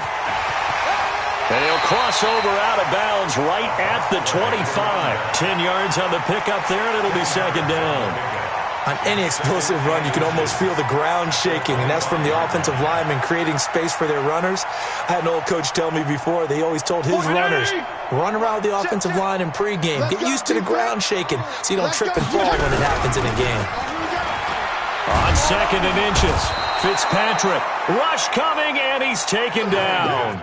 And he'll cross over out of bounds right at the 25. 10 yards on the pickup there, and it'll be second down. On any explosive run, you can almost feel the ground shaking, and that's from the offensive linemen creating space for their runners. I had an old coach tell me before, they always told his runners, run around the offensive line in pregame. Get used to the ground shaking so you don't trip and fall when it happens in a game. On second and inches, Fitzpatrick. Rush coming, and he's taken down.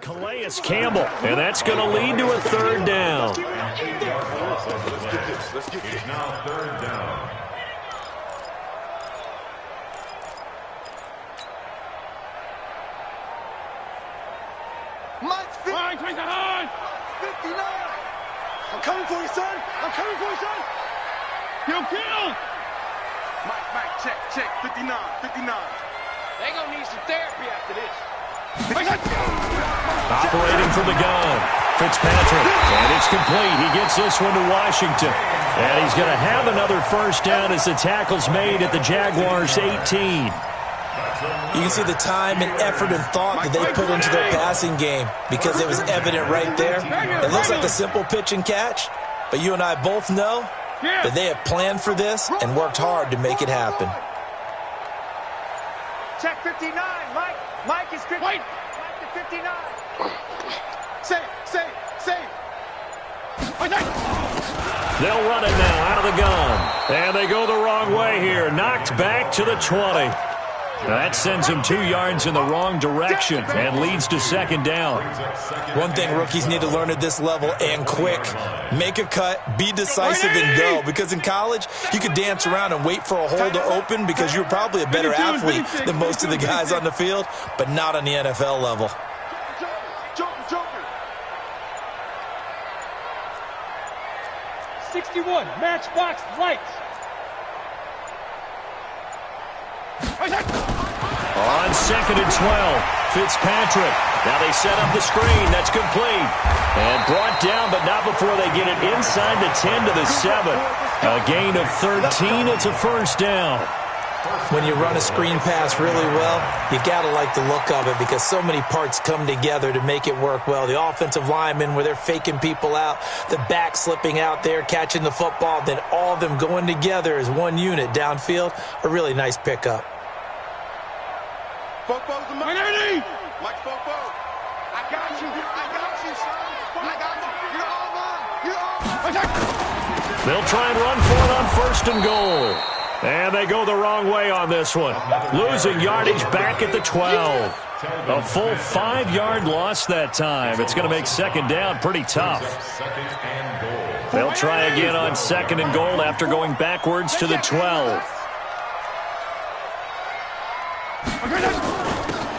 Calais Campbell, and that's going to lead to a third down. Let's get this. Now third down. Mike 59. I'm coming for you, son. I'm coming for you, son. Kill. Mike, check. 59. They gonna need some therapy after this. Operating from the gun, Fitzpatrick, and it's complete. He gets this one to Washington, and he's going to have another first down as the tackle's made at the Jaguars' 18. You can see the time and effort and thought that they put into their passing game because it was evident right there. It looks like a simple pitch and catch, but you and I both know that they have planned for this and worked hard to make it happen. Check 59, Mike. Mike is 59. Mike is 59. Say. They'll run it now out of the gun. And they go the wrong way here. Knocked back to the 20. That sends him 2 yards in the wrong direction and leads to second down. One thing rookies need to learn at this level, and quick, make a cut, be decisive, and go. Because in college, you could dance around and wait for a hole to open because you're probably a better athlete than most of the guys on the field, but not on the NFL level. Joker. 61, matchbox lights. On second and 12, Fitzpatrick. Now they set up the screen. That's complete. And brought down, but not before they get it inside the 10 to the 7. A gain of 13. It's a first down. When you run a screen pass really well, you got to like the look of it because so many parts come together to make it work well. The offensive linemen, where they're faking people out, the back slipping out there, catching the football, then all of them going together as one unit downfield. A really nice pickup. Fofo's the money. Mike Fofo. I got you, son. I got you. You're all mine. They'll try and run for it on first and goal. And they go the wrong way on this one. Losing yardage back at the 12. A full 5-yard loss that time. It's going to make second down pretty tough. They'll try again on second and goal after going backwards to the 12.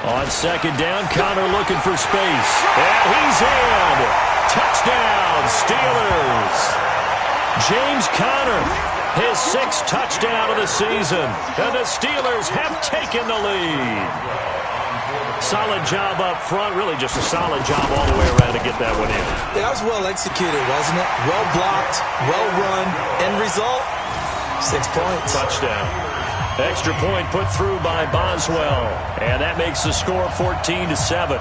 On second down, Connor looking for space. And he's in. Touchdown, Steelers. James Conner, his 6th touchdown of the season. And the Steelers have taken the lead. Solid job up front. Really just a solid job all the way around to get that one in. That was well executed, wasn't it? Well blocked, well run. End result, 6 points. Touchdown. Extra point put through by Boswell. And that makes the score 14-7.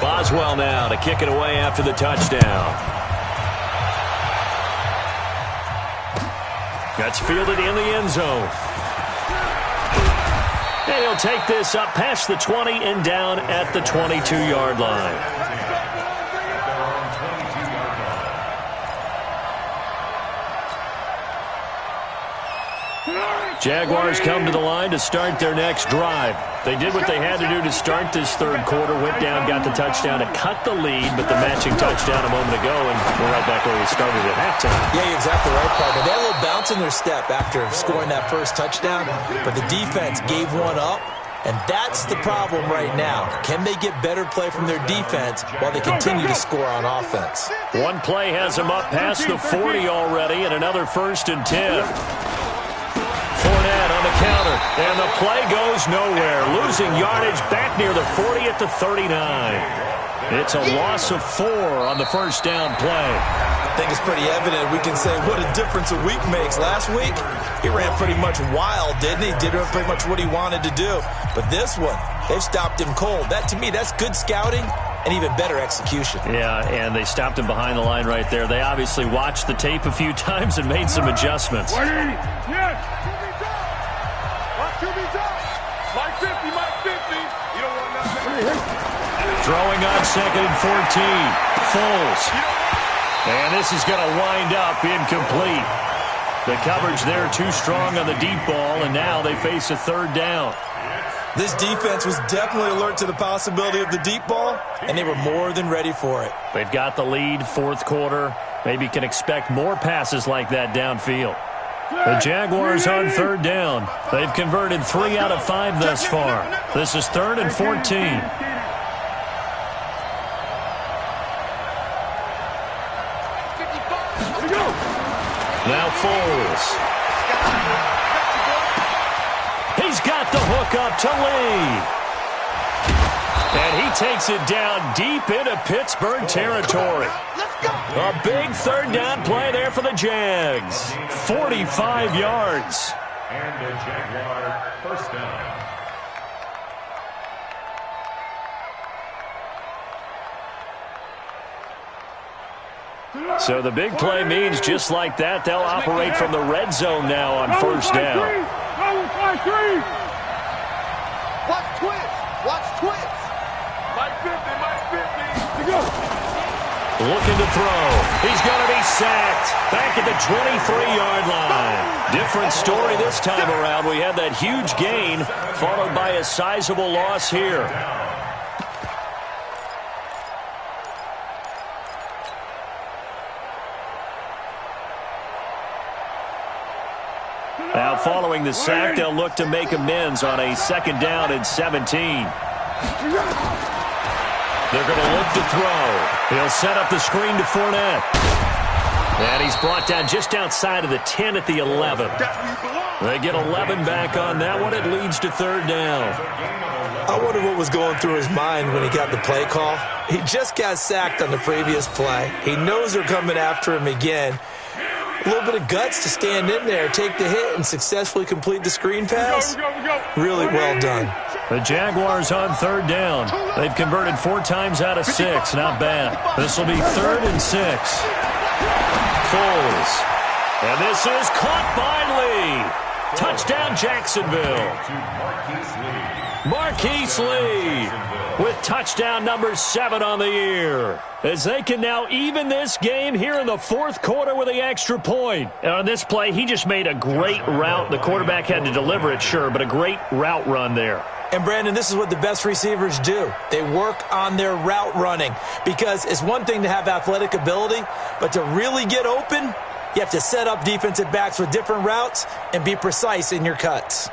Boswell now to kick it away after the touchdown. That's fielded in the end zone. And he'll take this up past the 20 and down at the 22-yard line. Jaguars come to the line to start their next drive. They did what they had to do to start this third quarter, went down, got the touchdown to cut the lead, but the matching touchdown a moment ago, and we're right back where we started at halftime. Yeah, you're exactly right, partner. They had a little bounce in their step after scoring that first touchdown, but the defense gave one up, and that's the problem right now. Can they get better play from their defense while they continue to score on offense? One play has them up past the 40 already, and another 1st and 10. Fournette on the counter, and the play goes nowhere. Losing yardage back near the 40 at the 39. It's a loss of 4 on the first down play. I think it's pretty evident. We can say what a difference a week makes. Last week, he ran pretty much wild, didn't he? Did pretty much what he wanted to do. But this one, they've stopped him cold. That, to me, that's good scouting and even better execution. Yeah, and they stopped him behind the line right there. They obviously watched the tape a few times and made some adjustments. Yes. Mike 50, Mike 50. You don't want nothing. Throwing on 2nd and 14. Foles. And this is going to wind up incomplete. The coverage there too strong on the deep ball, and now they face a 3rd down. This defense was definitely alert to the possibility of the deep ball, and they were more than ready for it. They've got the lead, 4th quarter. Maybe can expect more passes like that downfield. The Jaguars on 3rd down. They've converted 3 out of 5 thus far. This is 3rd and 14. Now Foles. He's got the hook up to Lee. And he takes it down deep into Pittsburgh territory. A big 3rd down play there for the Jags. 45 yards. And a Jaguar 1st down. So the big play means just like that, they'll operate from the red zone now on 1st down. Watch twist. Watch twist. Mike 50, Mike 50. Go. Looking to throw. He's going to be sacked. Back at the 23-yard line. Different story this time around. We had that huge gain followed by a sizable loss here. Now following the sack, they'll look to make amends on a 2nd down and 17. They're going to look to throw. He'll set up the screen to Fournette. And he's brought down just outside of the 10 at the 11. They get 11 back on that one. It leads to 3rd down. I wonder what was going through his mind when he got the play call. He just got sacked on the previous play. He knows they're coming after him again. A little bit of guts to stand in there, take the hit, and successfully complete the screen pass. Really well done. The Jaguars on 3rd down. They've converted 4 times out of 6. Not bad. This will be 3rd and 6. Foles. And this is caught by Lee. Touchdown, Jacksonville. Marquise Lee with touchdown number 7 on the year. As they can now even this game here in the 4th quarter with the extra point. And on this play, he just made a great route. The quarterback had to deliver it, sure, but a great route run there. And, Brandon, this is what the best receivers do. They work on their route running because it's one thing to have athletic ability, but to really get open, you have to set up defensive backs with different routes and be precise in your cuts.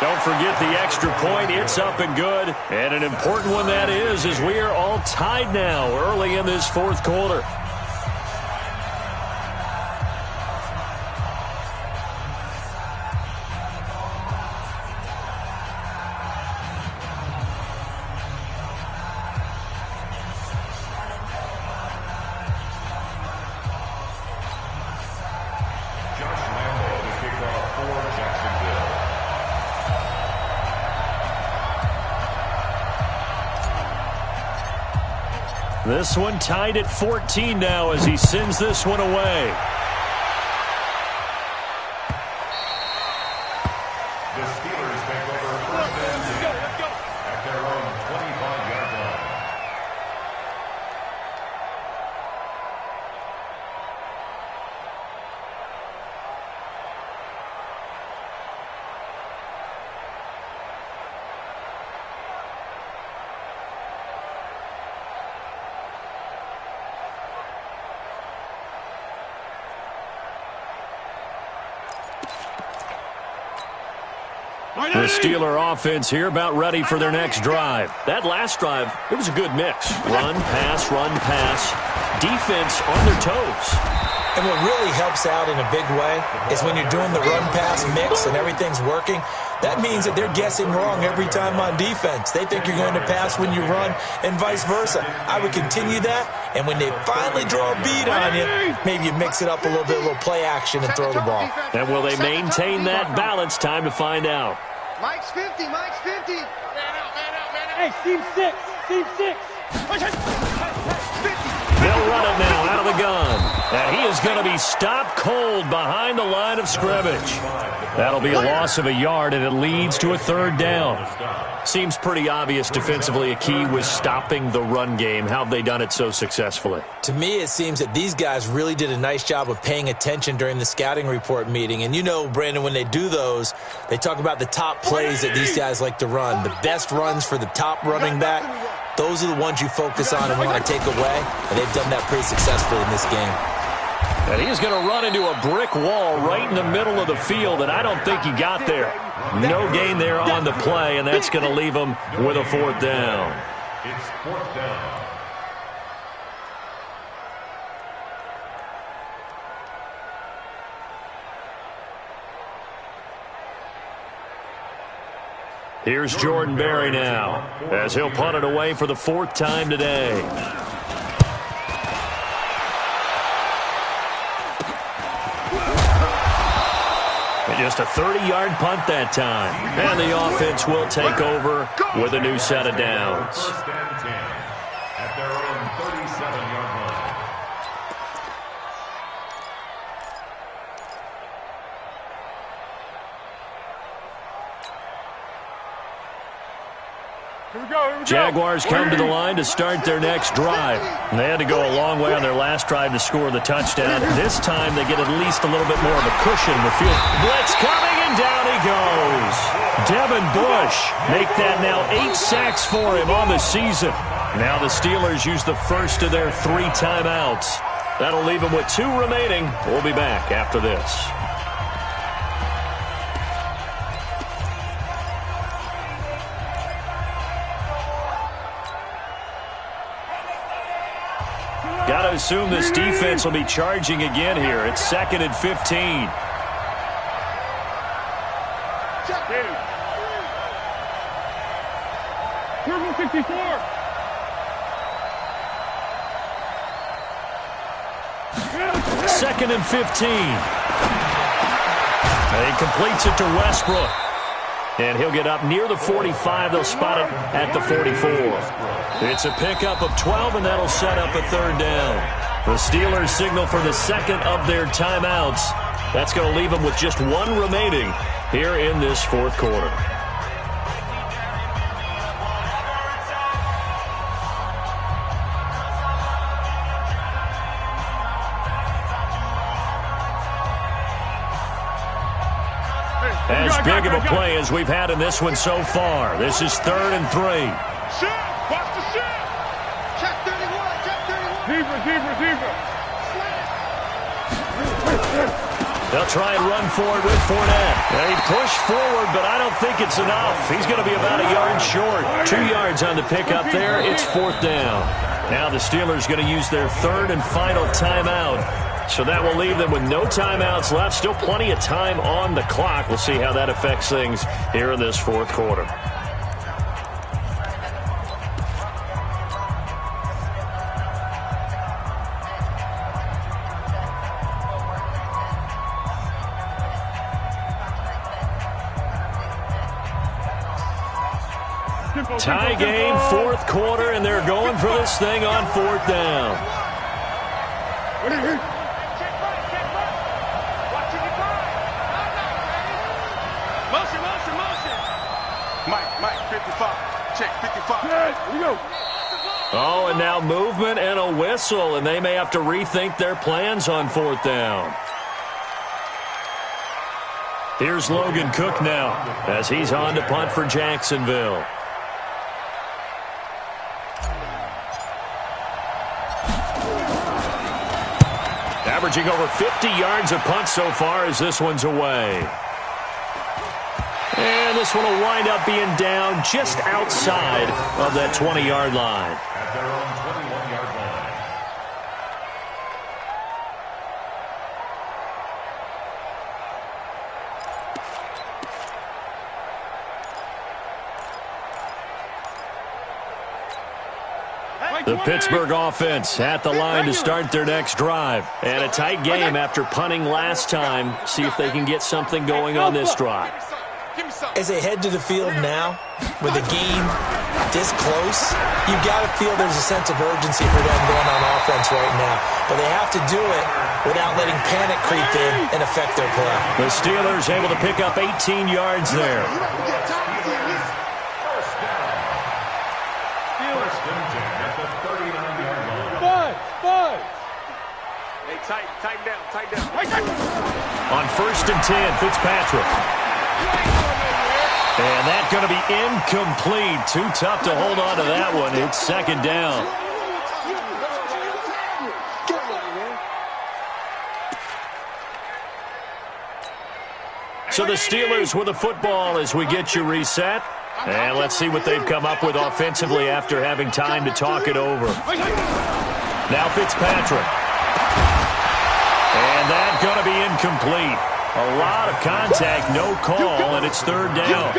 Don't forget the extra point. It's up and good. And an important one that is, as we are all tied now early in this 4th quarter. This one tied at 14 now as he sends this one away. The Steelers take over first and 10 at their own 25-yard line. The Steeler offense here about ready for their next drive. That last drive, it was a good mix. Run, pass, defense on their toes. And what really helps out in a big way is when you're doing the run-pass mix and everything's working, that means that they're guessing wrong every time on defense. They think you're going to pass when you run and vice versa. I would continue that, and when they finally draw a beat on you, maybe you mix it up a little bit, a little play action, and throw the ball. And will they maintain that balance? Time to find out. Mike's 50, Mike's 50. Man out. Hey, Steve 6. They'll run it now out of the gun. And he is going to be stopped cold behind the line of scrimmage. That'll be a loss of a yard, and it leads to a third down. Seems pretty obvious defensively a key was stopping the run game. How have they done it so successfully? To me, it seems that these guys really did a nice job of paying attention during the scouting report meeting. And you know, Brandon, when they do those, they talk about the top plays that these guys like to run. The best runs for the top running back, those are the ones you focus on and want to take away. And they've done that pretty successfully in this game. And he's going to run into a brick wall right in the middle of the field, and I don't think he got there. No gain there on the play, and that's going to leave him with a fourth down. It's fourth down. Here's Jordan Berry now, as he'll punt it away for the fourth time today. Just a 30-yard punt that time. And the offense will take over with a new set of downs. First and 10 at their own 37-yard line. Jaguars come to the line to start their next drive. And they had to go a long way on their last drive to score the touchdown. This time they get at least a little bit more of a cushion in the field. Blitz coming, and down he goes. Devin Bush make that now 8 sacks for him on the season. Now the Steelers use the first of their 3 timeouts. That'll leave them with 2 remaining. We'll be back after this. Got to assume this defense will be charging again here. It's 2nd and 15. Purple 54. Second and 15. And he completes it to Westbrook. And he'll get up near the 45. They'll spot it at the 44. It's a pickup of 12, and that'll set up a third down. The Steelers signal for the second of their timeouts. That's going to leave them with just 1 remaining here in this fourth quarter. As big of a play as we've had in this one so far. This is 3rd and 3. Watch the shit. Check 31, check 31. Zebra. They'll try and run forward with Fournette. And he pushed forward, but I don't think it's enough. He's going to be about a yard short. 2 yards on the pickup there. It's 4th down. Now the Steelers going to use their 3rd and final timeout. So that will leave them with no timeouts left. Still plenty of time on the clock. We'll see how that affects things here in this fourth quarter. Tie game, fourth quarter, and they're going for this thing on 4th down. Motion. Mike, 55. Check, 55. Here we go. Oh, and now movement and a whistle, and they may have to rethink their plans on 4th down. Here's Logan Cook now as he's on to punt for Jacksonville. Averaging over 50 yards a punt so far as this one's away. And this one will wind up being down just outside of that 20-yard line. At their own 21-yard line. The Pittsburgh offense at the line to start their next drive. And a tight game after punting last time. See if they can get something going on this drive. As they head to the field now, with the game this close, you've got to feel there's a sense of urgency for them going on offense right now. But they have to do it without letting panic creep in and affect their play. The Steelers able to pick up 18 yards there. Tighten down. On 1st and 10, Fitzpatrick. And that's going to be incomplete. Too tough to hold on to that one. It's 2nd down. So the Steelers with the football as we get you reset. And let's see what they've come up with offensively after having time to talk it over. Now Fitzpatrick. And that's going to be incomplete. A lot of contact, no call, and it's 3rd down.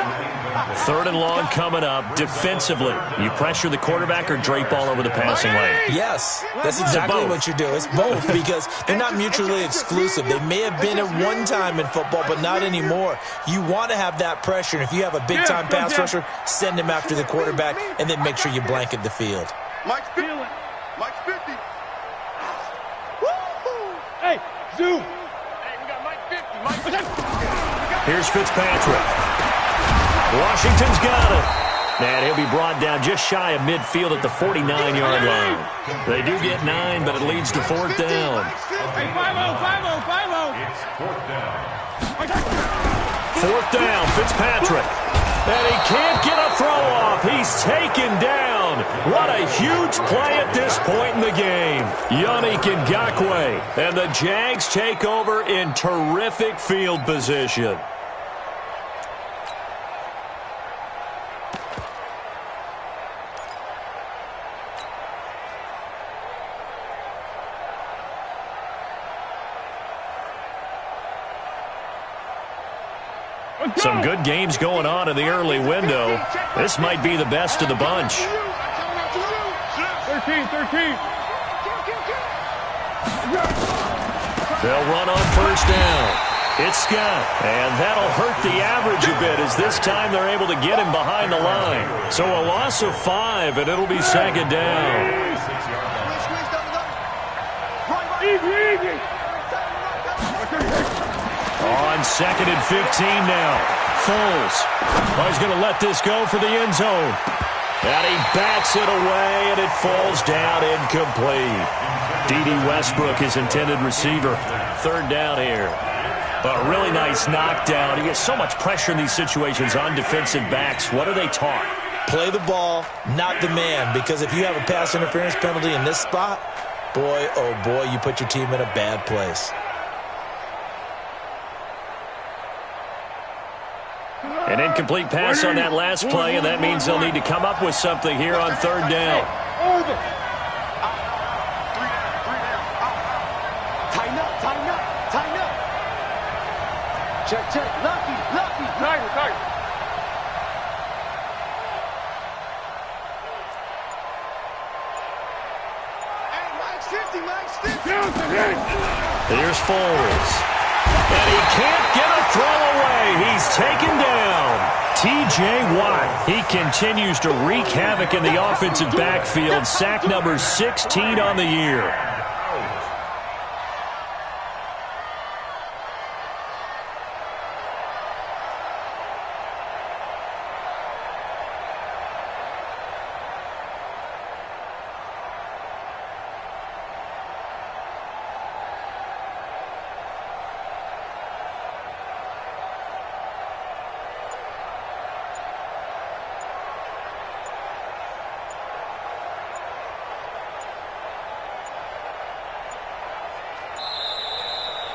3rd and long coming up. Defensively, you pressure the quarterback or drape all over the passing lane? Yes, that's exactly what you do. It's both because they're not mutually exclusive. They may have been at one time in football, but not anymore. You want to have that pressure, and if you have a big-time pass rusher, send him after the quarterback, and then make sure you blanket the field. Mike's 50. Hey, zoom. Here's Fitzpatrick. Washington's got it. And he'll be brought down just shy of midfield at the 49-yard line. They do get 9, but it leads to 4th down. Hey, 5-0. It's 4th down. 4th down, Fitzpatrick. And he can't get a throw off. He's taken down. What a huge play at this point in the game. Yannick Ngakoue. And the Jags take over in terrific field position. Some good games going on in the early window. This might be the best of the bunch. 13. They'll run on 1st down. It's Scott, and that'll hurt the average a bit as this time they're able to get him behind the line. So a loss of 5, and it'll be 2nd down. On 2nd and 15 now. Foles. Oh, he's going to let this go for the end zone. And he bats it away, and it falls down incomplete. D.D. Westbrook, his intended receiver. 3rd down here. But really nice knockdown. He gets so much pressure in these situations on defensive backs. What are they taught? Play the ball, not the man. Because if you have a pass interference penalty in this spot, boy, oh boy, you put your team in a bad place. An incomplete pass on that last play, and that means they'll need to come up with something here on 3rd down. Tighten up. Check. Lucky. Tighten. Hey, Mike's 50. Here's Foles. And he can't get a throw away. He's taken down. T.J. Watt. He continues to wreak havoc in the offensive backfield. Sack number 16 on the year.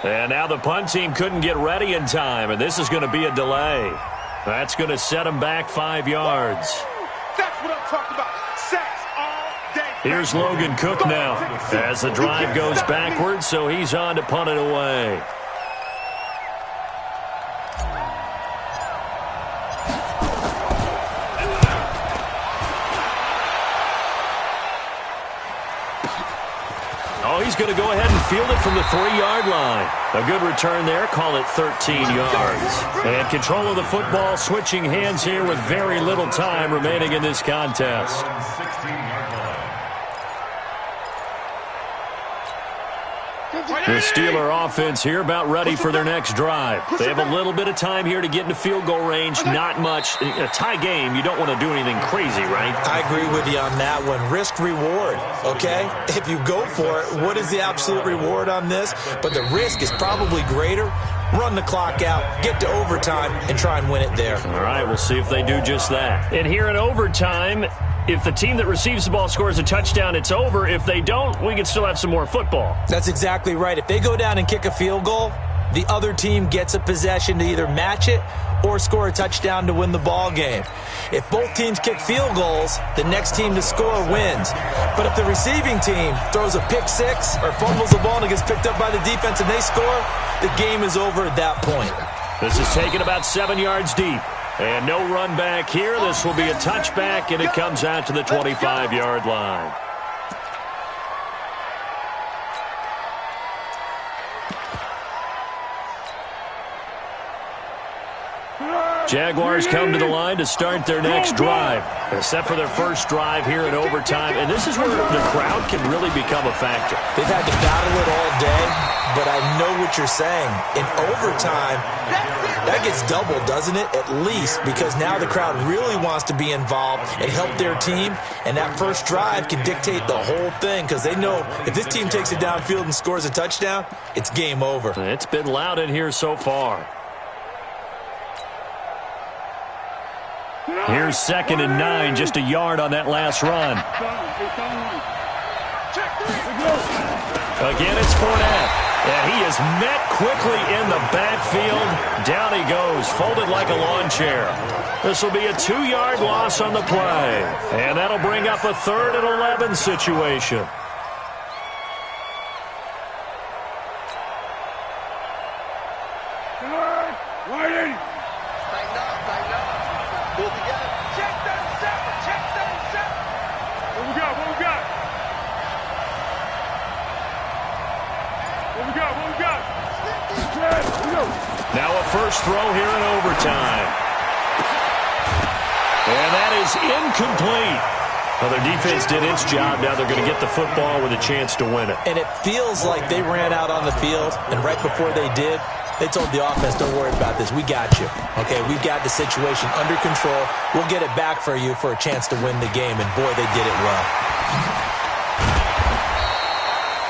And now the punt team couldn't get ready in time, and this is going to be a delay. That's going to set them back 5 yards. That's what I'm talking about. Sacks all day. Here's Logan Cook now as the drive goes backwards, so he's on to punt it away. Oh, he's going to go ahead and field it from the 3-yard line. A good return there. Call it 13 yards. And control of the football switching hands here with very little time remaining in this contest. The Steeler offense here about ready for their next drive. They have a little bit of time here to get into field goal range. Not much. A tie game, you don't want to do anything crazy, right? I agree with you on that one. Risk-reward, okay? If you go for it, what is the absolute reward on this? But the risk is probably greater. Run the clock out, get to overtime, and try and win it there. All right, we'll see if they do just that. And here in overtime, if the team that receives the ball scores a touchdown, it's over. If they don't, we can still have some more football. That's exactly right. If they go down and kick a field goal, the other team gets a possession to either match it or score a touchdown to win the ball game. If both teams kick field goals, the next team to score wins. But if the receiving team throws a pick six or fumbles the ball and it gets picked up by the defense and they score, the game is over at that point. This is taken about 7 yards deep. And no run back here. This will be a touchback, and it comes out to the 25-yard line. Jaguars come to the line to start their next drive, except for their first drive here in overtime. And this is where the crowd can really become a factor. They've had to battle it all day, but I know what you're saying. In overtime, that gets doubled, doesn't it? At least, because now the crowd really wants to be involved and help their team. And that first drive can dictate the whole thing, because they know if this team takes it downfield and scores a touchdown, it's game over. It's been loud in here so far. Here's 2nd and 9, just a yard on that last run. Again, it's Fournette. And he is met quickly in the backfield. Down he goes, folded like a lawn chair. This will be a 2-yard loss on the play. And that'll bring up a 3rd and 11 situation. Now a first throw here in overtime. And that is incomplete. Well, their defense did its job. Now they're going to get the football with a chance to win it. And it feels like they ran out on the field, and right before they did, they told the offense, don't worry about this. We got you. Okay, we've got the situation under control. We'll get it back for you for a chance to win the game. And, boy, they did it well.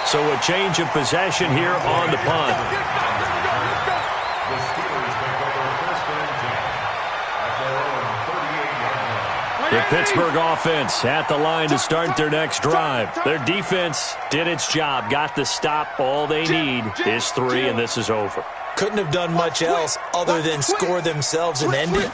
So a change of possession here on the punt. The Pittsburgh offense at the line to start their next drive. Their defense did its job, got the stop. All they need is 3, and this is over. Couldn't have done much else other than score themselves and end it.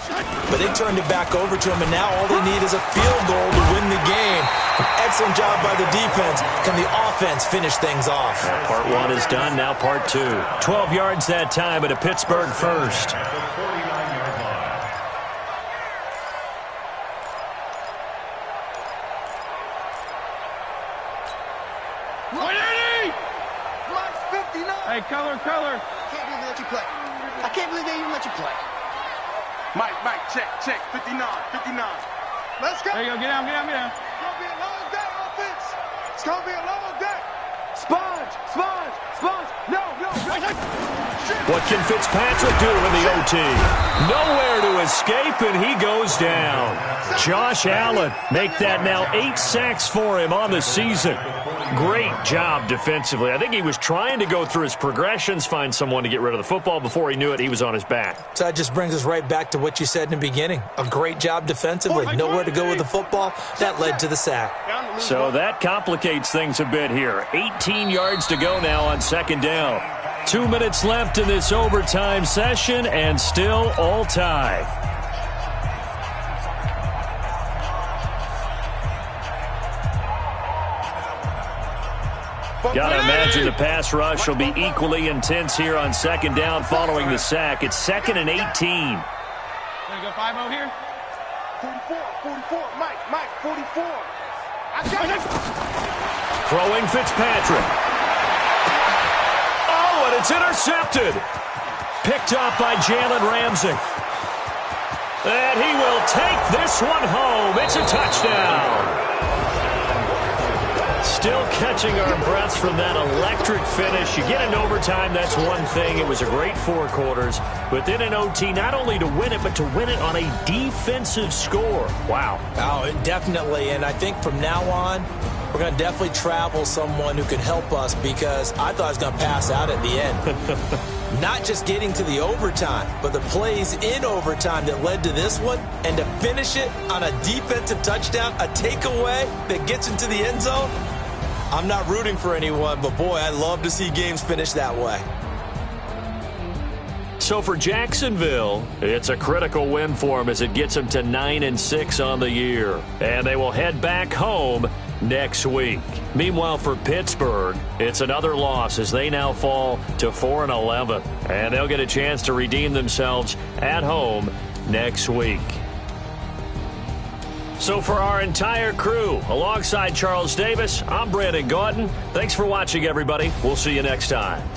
But they turned it back over to them, and now all they need is a field goal to win the game. An excellent job by the defense. Can the offense finish things off? Part 1 is done, now part 2. 12 yards that time, but a Pittsburgh first. Hey, color. Can't believe they let you play. I can't believe they even let you play. Mike, check. 59. Let's go. There you go, get down. It's going to be a long day, offense. It's going to be a long day. Sponge. No. What can Fitzpatrick do in the OT? Nowhere to escape, and he goes down. Josh Allen, make that now 8 sacks for him on the season. Great job defensively. I think he was trying to go through his progressions, find someone to get rid of the football. Before he knew it, he was on his back. So that just brings us right back to what you said in the beginning. A great job defensively. Nowhere to go with the football. That led to the sack. So that complicates things a bit here. 18 yards to go now on 2nd down. 2 minutes left in this overtime session, and still all tied. Gotta imagine the pass rush will be equally intense here on second down following the sack. It's 2nd and 18. Gonna go 5-0 here? 44, Mike, 44. I got it. Throwing Fitzpatrick. Oh, and it's intercepted. Picked up by Jalen Ramsey. And he will take this one home. It's a touchdown. Still catching our breaths from that electric finish. You get into overtime, that's one thing. It was a great 4 quarters. But then in OT, not only to win it, but to win it on a defensive score. Wow. Oh, definitely. And I think from now on, we're going to definitely travel someone who can help us, because I thought I was going to pass out at the end. Not just getting to the overtime, but the plays in overtime that led to this one, and to finish it on a defensive touchdown, a takeaway that gets into the end zone. I'm not rooting for anyone, but boy, I love to see games finish that way. So for Jacksonville, it's a critical win for them as it gets them to 9-6 on the year. And they will head back home next week. Meanwhile, for Pittsburgh, it's another loss as they now fall to 4-11. And they'll get a chance to redeem themselves at home next week. So for our entire crew, alongside Charles Davis, I'm Brandon Gautin. Thanks for watching, everybody. We'll see you next time.